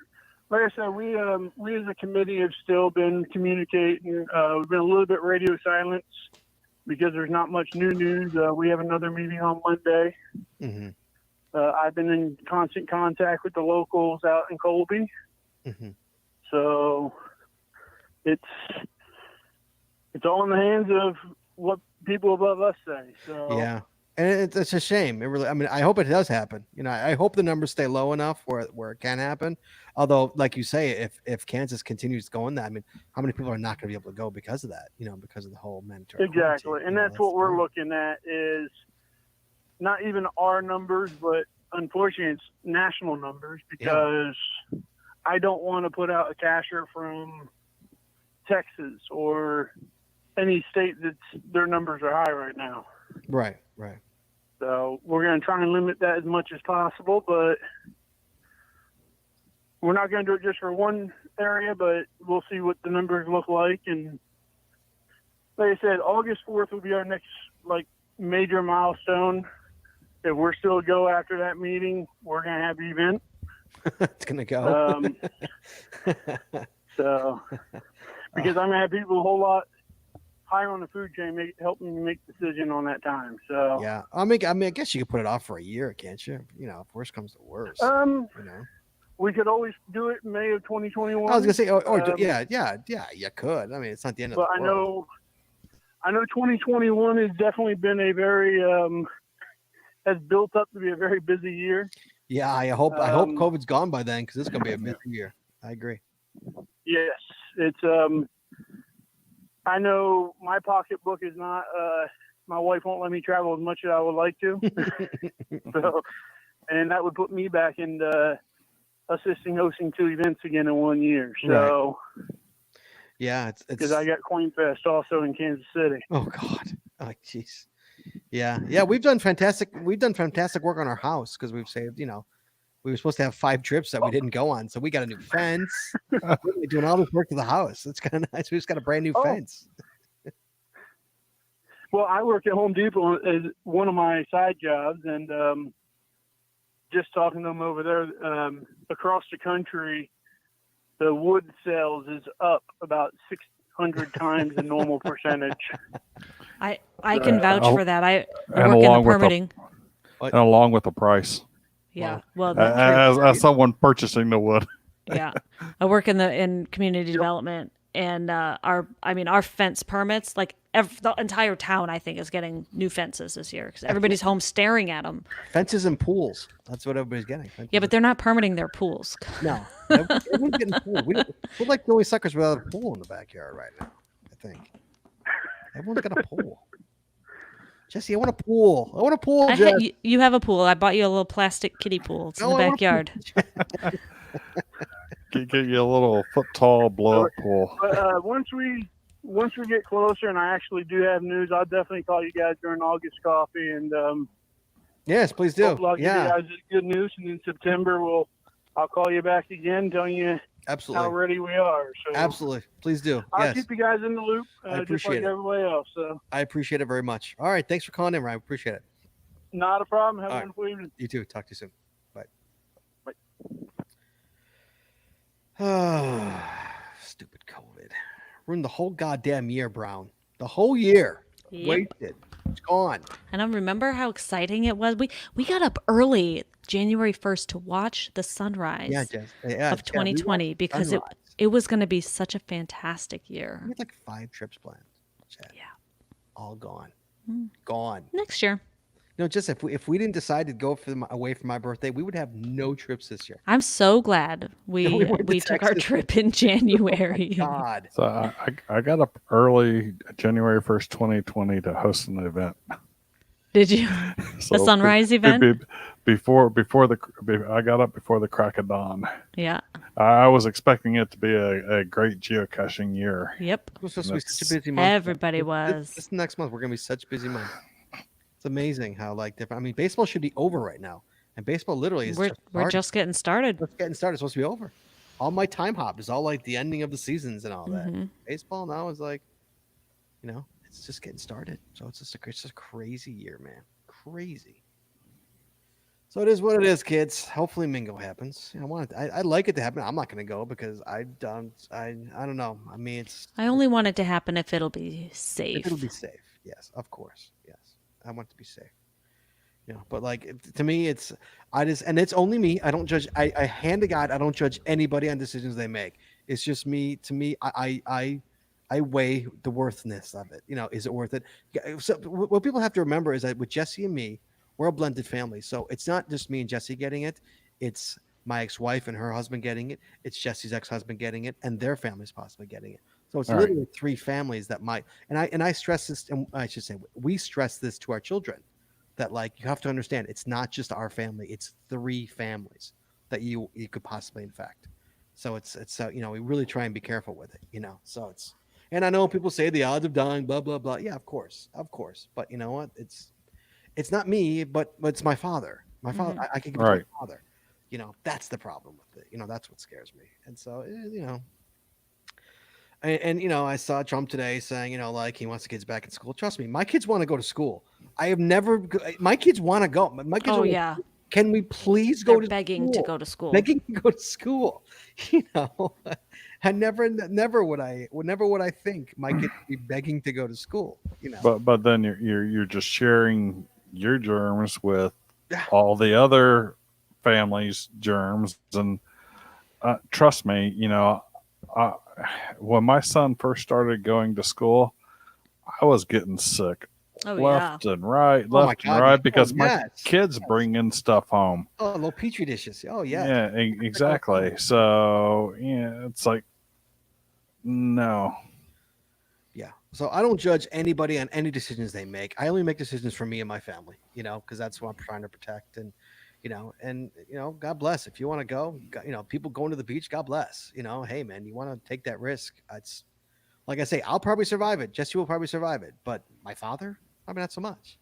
Speaker 8: like I said, we as a committee have still been communicating. We've been a little bit radio silence because there's not much new news. We have another meeting on Monday.
Speaker 1: Mm-hmm.
Speaker 8: I've been in constant contact with the locals out in Colby.
Speaker 1: Mm-hmm.
Speaker 8: So it's all in the hands of what people above us say. So
Speaker 1: yeah, and it's a shame. It really. I mean, I hope it does happen. You know, I hope the numbers stay low enough where it can happen. Although, like you say, if Kansas continues going that, I mean, how many people are not going to be able to go because of that? You know, because of the whole mandatory.
Speaker 8: Exactly, and that's what we're looking at is not even our numbers, but unfortunately, it's national numbers because I don't want to put out a cacher from Texas or any state that's their numbers are high right now.
Speaker 1: Right.
Speaker 8: So we're going to try and limit that as much as possible, but we're not going to do it just for one area, but we'll see what the numbers look like. And like I said, August 4th will be our next major milestone. If we're still go after that meeting, we're going to have the event.
Speaker 1: It's going to go.
Speaker 8: So, because I'm going to have people a whole lot higher on the food chain helping me make decision on that time. So
Speaker 1: yeah, I guess you could put it off for a year, can't you? You know, if worse comes to worse. You know,
Speaker 8: we could always do it in May of 2021.
Speaker 1: I was gonna say, you could. I mean, it's not the end of the world.
Speaker 8: I know 2021 has definitely been a very has built up to be a very busy year.
Speaker 1: Yeah, I hope COVID's gone by then because it's gonna be a busy year. I agree.
Speaker 8: Yes, it's I know my pocketbook is not. My wife won't let me travel as much as I would like to. So, and that would put me back into hosting 2 events again in 1 year. So,
Speaker 1: yeah, it's
Speaker 8: because I got Coin Fest also in Kansas City.
Speaker 1: Oh God, oh jeez. Yeah. We've done fantastic work on our house because we've saved. You know, we were supposed to have 5 trips that we didn't go on, so we got a new fence. We're doing all this work to the house. It's kind of nice. We just got a brand new fence.
Speaker 8: Well, I work at Home Depot as one of my side jobs, and just talking to them over there, across the country, the wood sales is up about 600 times the normal percentage.
Speaker 2: I can vouch
Speaker 3: I'll-
Speaker 2: for that. I
Speaker 3: and
Speaker 2: work in the
Speaker 3: along with the-
Speaker 2: permitting.
Speaker 3: And along with the price,
Speaker 2: Yeah. Well,
Speaker 3: as someone purchasing the wood.
Speaker 2: yeah. I work in community development, and our fence permits, like the entire town, I think, is getting new fences this year because everybody's home staring at them.
Speaker 1: Fences and pools. That's what everybody's getting. Fences
Speaker 2: Yeah, but
Speaker 1: and-
Speaker 2: they're not permitting their pools.
Speaker 1: no, everyone's getting pool. We're like the only suckers without a pool in the backyard right now. I think everyone's got a pool. Jesse, I want a pool. I want a pool, Jess.
Speaker 2: You have a pool. I bought you a little plastic kiddie pool. It's in the
Speaker 1: No, I want a
Speaker 2: backyard.
Speaker 3: Get you a little foot tall blow up pool.
Speaker 8: But once we get closer, and I actually do have news, I'll definitely call you guys during August coffee, and
Speaker 1: Yes, please do.
Speaker 8: hopefully I'll give you
Speaker 1: Yeah,
Speaker 8: guys good news. And in September, I'll call you back again, telling you how
Speaker 1: absolutely.
Speaker 8: ready we are. So
Speaker 1: Absolutely. Please do.
Speaker 8: I'll
Speaker 1: Yes,
Speaker 8: keep you guys in the loop,
Speaker 1: I
Speaker 8: just
Speaker 1: appreciate
Speaker 8: like
Speaker 1: it.
Speaker 8: everybody else. So
Speaker 1: I appreciate it very much. All right. Thanks for calling in, Ryan. Appreciate it.
Speaker 8: not a problem. Have
Speaker 1: All
Speaker 8: a
Speaker 1: right.
Speaker 8: wonderful evening.
Speaker 1: You too. Talk to you soon. Bye.
Speaker 8: Bye.
Speaker 1: Stupid COVID. Ruined the whole goddamn year, Brown. The whole year.
Speaker 2: Yep.
Speaker 1: Wasted. It's gone.
Speaker 2: And I remember how exciting it was. We got up early, January 1st, to watch the sunrise
Speaker 1: Yeah, Jess. Yeah,
Speaker 2: of 2020 because it was going to be such a fantastic year.
Speaker 1: We had like 5 trips planned. Chad.
Speaker 2: Yeah.
Speaker 1: All gone.
Speaker 2: Mm.
Speaker 1: Gone.
Speaker 2: Next year.
Speaker 1: No, just if we didn't decide to go away for my birthday, we would have no trips this year.
Speaker 2: I'm so glad
Speaker 1: We
Speaker 2: we
Speaker 1: went to
Speaker 2: took our
Speaker 1: Texas.
Speaker 2: trip in January.
Speaker 1: God.
Speaker 3: So I got up early January 1st, 2020 to host an event.
Speaker 2: Did you?
Speaker 3: So
Speaker 2: The sunrise event?
Speaker 3: I got up before the crack of dawn.
Speaker 2: Yeah.
Speaker 3: I was expecting it to be a great geocaching year.
Speaker 2: Yep.
Speaker 1: We're supposed to be such a
Speaker 3: That's-
Speaker 1: busy month.
Speaker 2: Everybody was.
Speaker 1: This next month, we're going to be such a busy month. It's amazing how different. I mean, baseball should be over right now. And baseball literally is
Speaker 2: We're
Speaker 1: starting.
Speaker 2: just getting started.
Speaker 1: Just getting started. It's supposed to be over. All my time hop is all like the ending of the seasons and all that.
Speaker 2: Mhm.
Speaker 1: Baseball now is like, it's just getting started. So it's just a crazy year, man. Crazy. So it is what it is, kids. Hopefully Mingo happens. I'd like it to happen. I'm not going to go because I don't know. I mean,
Speaker 2: I only want it to happen if it'll be safe.
Speaker 1: it'll be safe. Yes, of course. Yes. I want it to be safe. But to me, it's only me. I don't judge. I hand to God, I don't judge anybody on decisions they make. It's just me. To me, I weigh the worthiness of it. Is it worth it? So what people have to remember is that with Jesse and me, we're a blended family. So it's not just me and Jesse getting it. It's my ex-wife and her husband getting it. It's Jesse's ex-husband getting it, and their family's possibly getting it. So it's
Speaker 3: All right.
Speaker 1: literally 3 families that might. And I stress this, and I should say we stress this to our children, that you have to understand it's not just our family; it's 3 families that you could possibly infect. So it's we really try and be careful with it. So it's. And I know people say the odds of dying, blah blah blah. Yeah, of course. But you know what? It's not me, but it's my father. My father. I can give it to my father. That's the problem with it. That's what scares me. And so And I saw Trump today saying, he wants the kids back in school. Trust me, my kids want to go to school. I have never. My kids want to go. My kids.
Speaker 2: Oh
Speaker 1: are like,
Speaker 2: yeah.
Speaker 1: Can we please go
Speaker 2: They're
Speaker 1: to
Speaker 2: begging
Speaker 1: school?
Speaker 2: to go to school.
Speaker 1: Begging to go to school. I never would I think my kids would be begging to go to school.
Speaker 3: But then you're just sharing your germs with all the other families' germs, and trust me, when my son first started going to school, I was getting sick
Speaker 2: Oh
Speaker 3: left and right,
Speaker 1: my
Speaker 3: left and
Speaker 1: God,
Speaker 3: right,
Speaker 1: yes.
Speaker 3: because
Speaker 1: Oh,
Speaker 3: my
Speaker 1: yes.
Speaker 3: kids bring in stuff home.
Speaker 1: Oh, little petri dishes. Oh yeah.
Speaker 3: Yeah, exactly. So it's like, no.
Speaker 1: Yeah. So I don't judge anybody on any decisions they make. I only make decisions for me and my family, because that's what I'm trying to protect. And, God bless. If you want to go, people going to the beach, God bless. Hey, man, you want to take that risk. It's like I say, I'll probably survive it. Jesse will probably survive it. But my father, probably not so much,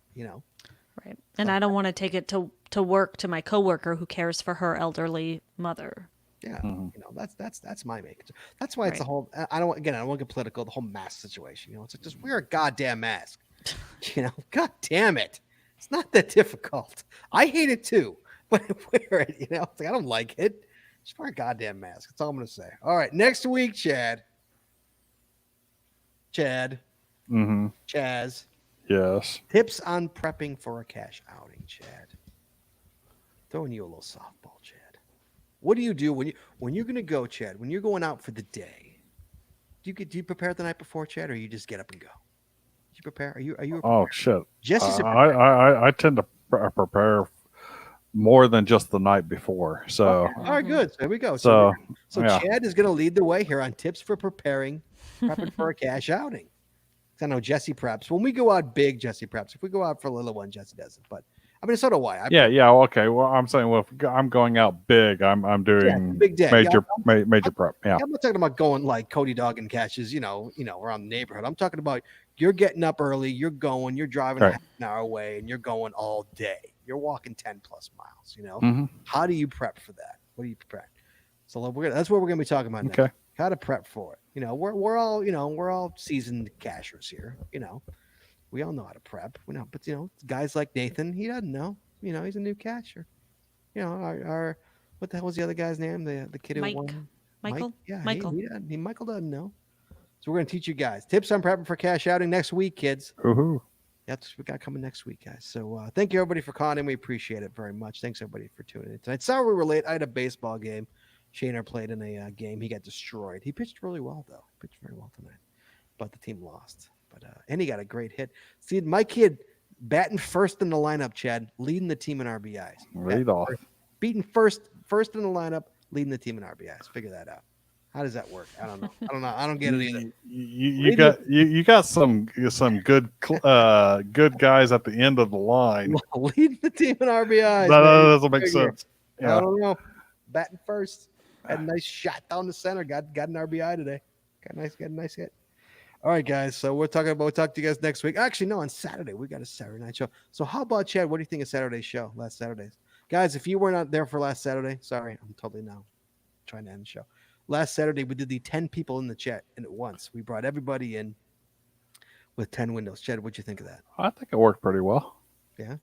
Speaker 2: Right. And I don't want to take it to work to my coworker who cares for her elderly mother.
Speaker 1: Yeah,
Speaker 3: Mhm.
Speaker 1: that's my make. That's why it's the
Speaker 2: Right.
Speaker 1: whole. I don't want to get political. The whole mask situation. It's like just wear a goddamn mask. God damn it. It's not that difficult. I hate it too, but I wear it, It's like, I don't like it. Just wear a goddamn mask. That's all I'm going to say. All right. Next week, Chad.
Speaker 3: Mm-hmm.
Speaker 1: Chaz.
Speaker 3: Yes.
Speaker 1: Tips on prepping for a cash outing, Chad. Throwing you a little softball, Chad. What do you do when you're going to go, Chad? When you're going out for the day, do you prepare the night before, Chad, or you just get up and go? Do you prepare? Are you a
Speaker 3: Oh shit.
Speaker 1: Jesse's a
Speaker 3: I tend to prepare more than just the night before. So
Speaker 1: okay. All right, good. So there we go.
Speaker 3: So yeah.
Speaker 1: Chad is going to lead the way here on tips for prepping for a cash outing. I know Jesse preps. When we go out big, Jesse preps. If we go out for a little one, Jesse doesn't. But I mean, so do I.
Speaker 3: Yeah. Okay. Well, I'm saying, well, if I'm going out big, I'm doing
Speaker 1: big day.
Speaker 3: Major prep. Yeah.
Speaker 1: I'm not talking about going like Cody Dog and caches, around the neighborhood. I'm talking about you're getting up early, you're driving half an hour away, and you're going all day. You're walking 10 plus miles.
Speaker 3: Mm-hmm.
Speaker 1: How do you prep for that? What do you prepare? So that's what we're going to be talking about.
Speaker 3: Okay.
Speaker 1: Next. How to prep for it. We're all seasoned cashers here. We all know how to prep. But guys like Nathan, he doesn't know. He's a new casher. Our what the hell was the other guy's name? The kid who won.
Speaker 2: Michael.
Speaker 1: Mike? Yeah,
Speaker 2: Michael.
Speaker 1: Michael doesn't know. So we're gonna teach you guys tips on prepping for cash outing next week, kids.
Speaker 3: Woohoo.
Speaker 1: That's what we got coming next week, guys. So thank you everybody for calling in. We appreciate it very much. Thanks everybody for tuning in tonight. Sorry we were late. I had a baseball game. Shaner played in a game. He got destroyed. He pitched really well, though. He pitched very well tonight. But the team lost. And he got a great hit. See, my kid batting first in the lineup, Chad, leading the team in RBIs.
Speaker 3: Lead off.
Speaker 1: Beating first in the lineup, leading the team in RBIs. Figure that out. How does that work? I don't know. I don't get it either.
Speaker 3: You got some good guys at the end of the line.
Speaker 1: Leading the team in RBIs.
Speaker 3: That doesn't make sense. Yeah.
Speaker 1: I don't know. Batting first. Had a nice shot down the center. Got an RBI today. Got a nice hit. All right, guys. So we'll talk to you guys next week. Actually, no, on Saturday. We got a Saturday night show. So how about, Chad, what do you think of Saturday's show, last Saturday's? Guys, if you were not there for last Saturday, sorry, I'm totally now trying to end the show. Last Saturday, we did the 10 people in the chat, and at once we brought everybody in with 10 windows. Chad, what'd you think of that?
Speaker 3: I think it worked pretty well.
Speaker 1: Yeah?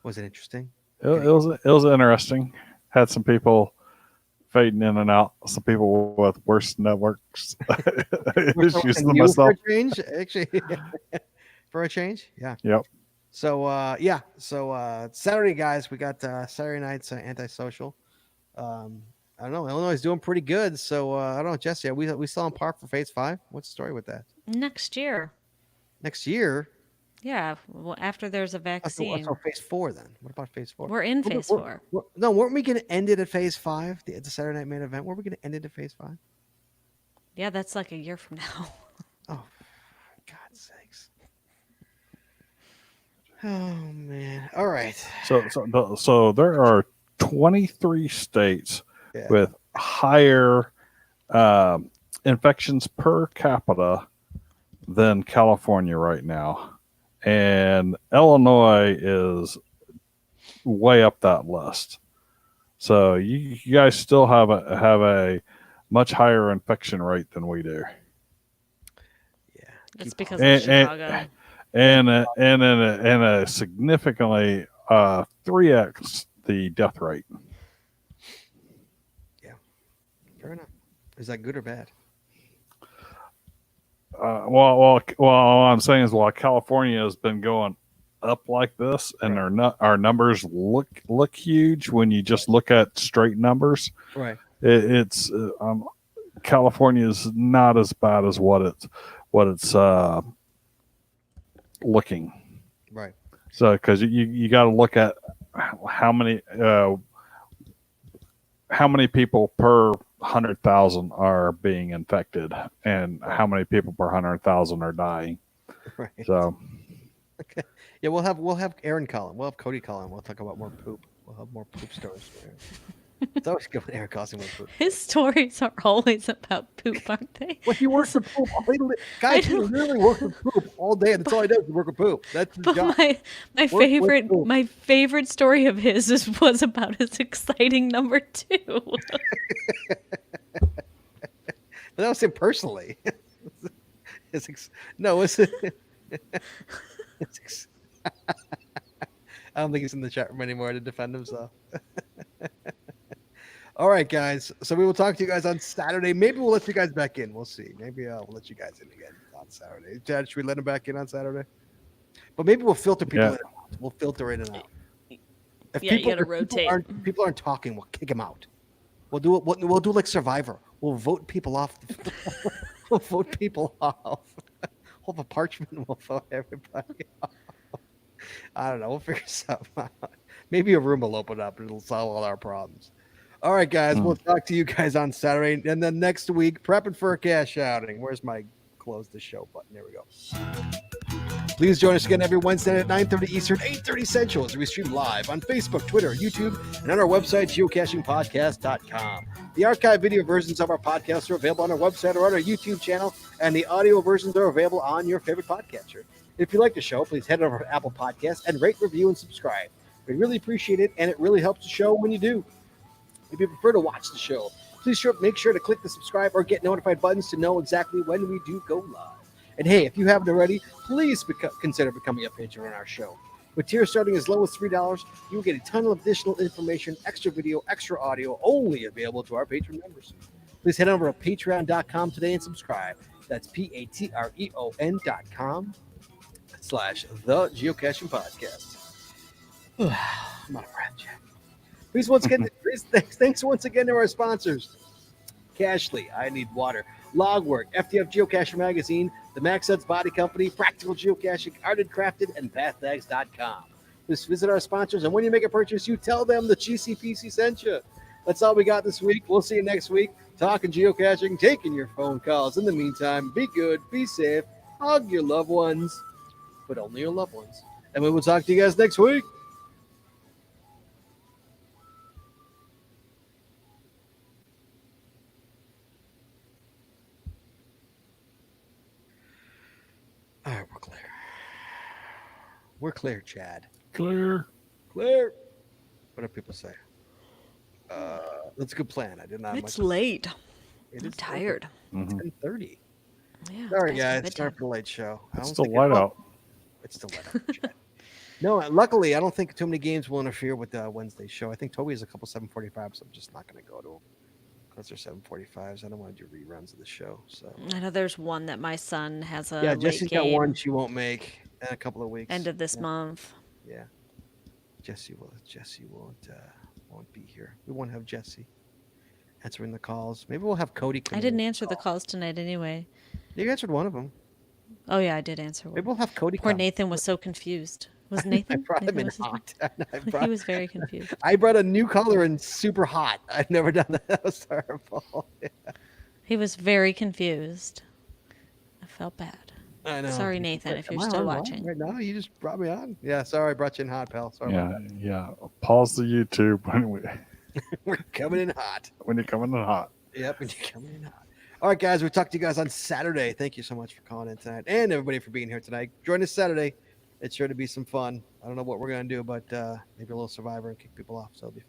Speaker 1: Was it interesting?
Speaker 3: It was interesting. Had some people fading in and out. Some people with worse networks issues than myself.
Speaker 1: For a change, actually. For a change, yeah.
Speaker 3: Yep.
Speaker 1: So So Saturday, guys, we got Saturday night's antisocial. I don't know. Illinois is doing pretty good. So I don't know, Jesse. Are we still on par for Phase 5? What's the story with that?
Speaker 2: Next year.
Speaker 1: Next year?
Speaker 2: Yeah. Well, after there's a vaccine.
Speaker 1: So Phase 4 then. What about Phase 4?
Speaker 2: We're in Phase 4.
Speaker 1: No, weren't we going to end it at Phase 5? The Saturday night main event. Were we going to end it at Phase 5?
Speaker 2: Yeah, that's like a year from now.
Speaker 1: Oh, for God's sakes. Oh man. All right.
Speaker 3: So there are 23 states with higher infections per capita than California right now, and Illinois is way up that list. So you guys still have a much higher infection rate than we do.
Speaker 1: Yeah,
Speaker 2: it's because of Chicago.
Speaker 3: And a significantly 3x the death rate.
Speaker 1: Yeah, fair enough. Is that good or bad?
Speaker 3: Well, all I'm saying is, while California has been going up like this, and our numbers look huge when you just look at straight numbers.
Speaker 1: Right.
Speaker 3: It's California is not as bad as what it's looking.
Speaker 1: Right.
Speaker 3: So, because you got to look at how many people per 100,000 are being infected, and how many people per 100,000 are dying.
Speaker 1: Right.
Speaker 3: So,
Speaker 1: okay. Yeah, we'll have Aaron Collin. We'll have Cody Collin. We'll talk about more poop. We'll have more poop stories. It's always good when Aaron calls him with poop.
Speaker 2: His stories are always about poop, aren't they?
Speaker 1: Well, he works with poop. Guys, he literally works with poop all day. That's all he does is work with poop. That's his job.
Speaker 2: My favorite story of his was about his exciting number 2.
Speaker 1: But that was him personally. No, it's I don't think he's in the chat room anymore to defend himself. All right, guys. So we will talk to you guys on Saturday. Maybe we'll let you guys back in. We'll see. Maybe we'll let you guys in again on Saturday. Chad, should we let them back in on Saturday? But maybe we'll filter people in and out. We'll filter in and out. If
Speaker 2: Yeah, you gotta
Speaker 1: if
Speaker 2: rotate.
Speaker 1: People aren't talking, we'll kick them out. We'll do it. We'll do like Survivor. We'll vote people off. We'll vote people off. We'll have a parchment and we'll vote everybody off. I don't know. We'll figure something out. Maybe a room will open up and it'll solve all our problems. All right, guys. We'll talk to you guys on Saturday. And then next week, prepping for a cash outing. Where's my close the show button? There we go. Please join us again every Wednesday at 9:30 Eastern, 8:30 Central as we stream live on Facebook, Twitter, YouTube, and on our website, geocachingpodcast.com. The archive video versions of our podcasts are available on our website or on our YouTube channel, and the audio versions are available on your favorite podcatcher. If you like the show, please head over to Apple Podcasts and rate, review, and subscribe. We really appreciate it, and it really helps the show when you do. If you prefer to watch the show, please make sure to click the subscribe or get notified buttons to know exactly when we do go live. And hey, if you haven't already, please consider becoming a patron on our show. With tiers starting as low as $3, you will get a ton of additional information, extra video, extra audio, only available to our patron members. Please head over to patreon.com today and subscribe. That's patreon.com/the Geocaching Podcast. I'm out of breath, Jack. Thanks once again to our sponsors. Cashly, I Need Water, Logwork, FTF Geocacher Magazine, the Max Ed's Body Company, Practical Geocaching, Arted Crafted, and PathBags.com. Just visit our sponsors, and when you make a purchase, you tell them the GCPC sent you. That's all we got this week. We'll see you next week. Talking geocaching, taking your phone calls. In the meantime, be good, be safe, hug your loved ones, but only your loved ones. And we will talk to you guys next week. All right, we're clear. We're clear, Chad.
Speaker 3: Clear.
Speaker 1: Clear. What do people say? That's a good plan. I did not.
Speaker 2: It's late.
Speaker 1: It
Speaker 2: I'm
Speaker 1: is
Speaker 2: tired.
Speaker 1: 10:30.
Speaker 2: Yeah.
Speaker 1: Sorry,
Speaker 2: it's past my
Speaker 1: guys.
Speaker 2: bedtime.
Speaker 1: Sorry for the late show.
Speaker 3: It's still light out.
Speaker 1: It's still light out. Chad. No, luckily, I don't think too many games will interfere with the Wednesday show. I think Toby has a couple 7:45s. So I'm just not going to go to them because they're 7:45s. I don't want to do reruns of the show. So
Speaker 2: I know there's one that my son has a
Speaker 1: yeah,
Speaker 2: late
Speaker 1: Jesse's got
Speaker 2: game
Speaker 1: one she won't make in a couple of weeks.
Speaker 2: end of this
Speaker 1: Yeah.
Speaker 2: month.
Speaker 1: Yeah, Jesse won't be here. We won't have Jesse answering the calls. Maybe we'll have Cody.
Speaker 2: I didn't answer the calls tonight anyway.
Speaker 1: You answered one of them.
Speaker 2: Oh yeah, I did answer
Speaker 1: Maybe
Speaker 2: one.
Speaker 1: we'll have Cody.
Speaker 2: Poor
Speaker 1: come.
Speaker 2: Nathan was so confused. Was
Speaker 1: I
Speaker 2: Nathan?
Speaker 1: brought him
Speaker 2: Nathan
Speaker 1: in
Speaker 2: was his name?
Speaker 1: hot.
Speaker 2: He was very confused.
Speaker 1: I brought a new color in super hot. I've never done that. That was terrible.
Speaker 2: He was very confused. I felt bad.
Speaker 1: I know.
Speaker 2: Sorry, Nathan, if you're
Speaker 1: Am I
Speaker 2: still
Speaker 1: on live
Speaker 2: watching.
Speaker 1: right now, you just brought me on. Yeah, sorry, I brought you in hot, pal. Sorry about
Speaker 3: Yeah. Pause the YouTube
Speaker 1: that. We're coming in hot.
Speaker 3: when you're coming in hot.
Speaker 1: Yep, when you're coming in hot. All right, guys, we'll talk to you guys on Saturday. Thank you so much for calling in tonight and everybody for being here tonight. Join us Saturday. It's sure to be some fun. I don't know what we're going to do, but maybe a little Survivor and kick people off, so it'll be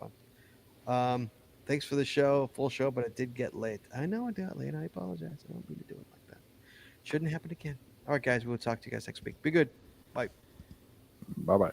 Speaker 1: fun. Thanks for the show, full show, but it did get late. I know it got late. I apologize. I don't mean to do it like that. Shouldn't happen again. All right, guys, we'll talk to you guys next week. Be good. Bye.
Speaker 3: Bye-bye.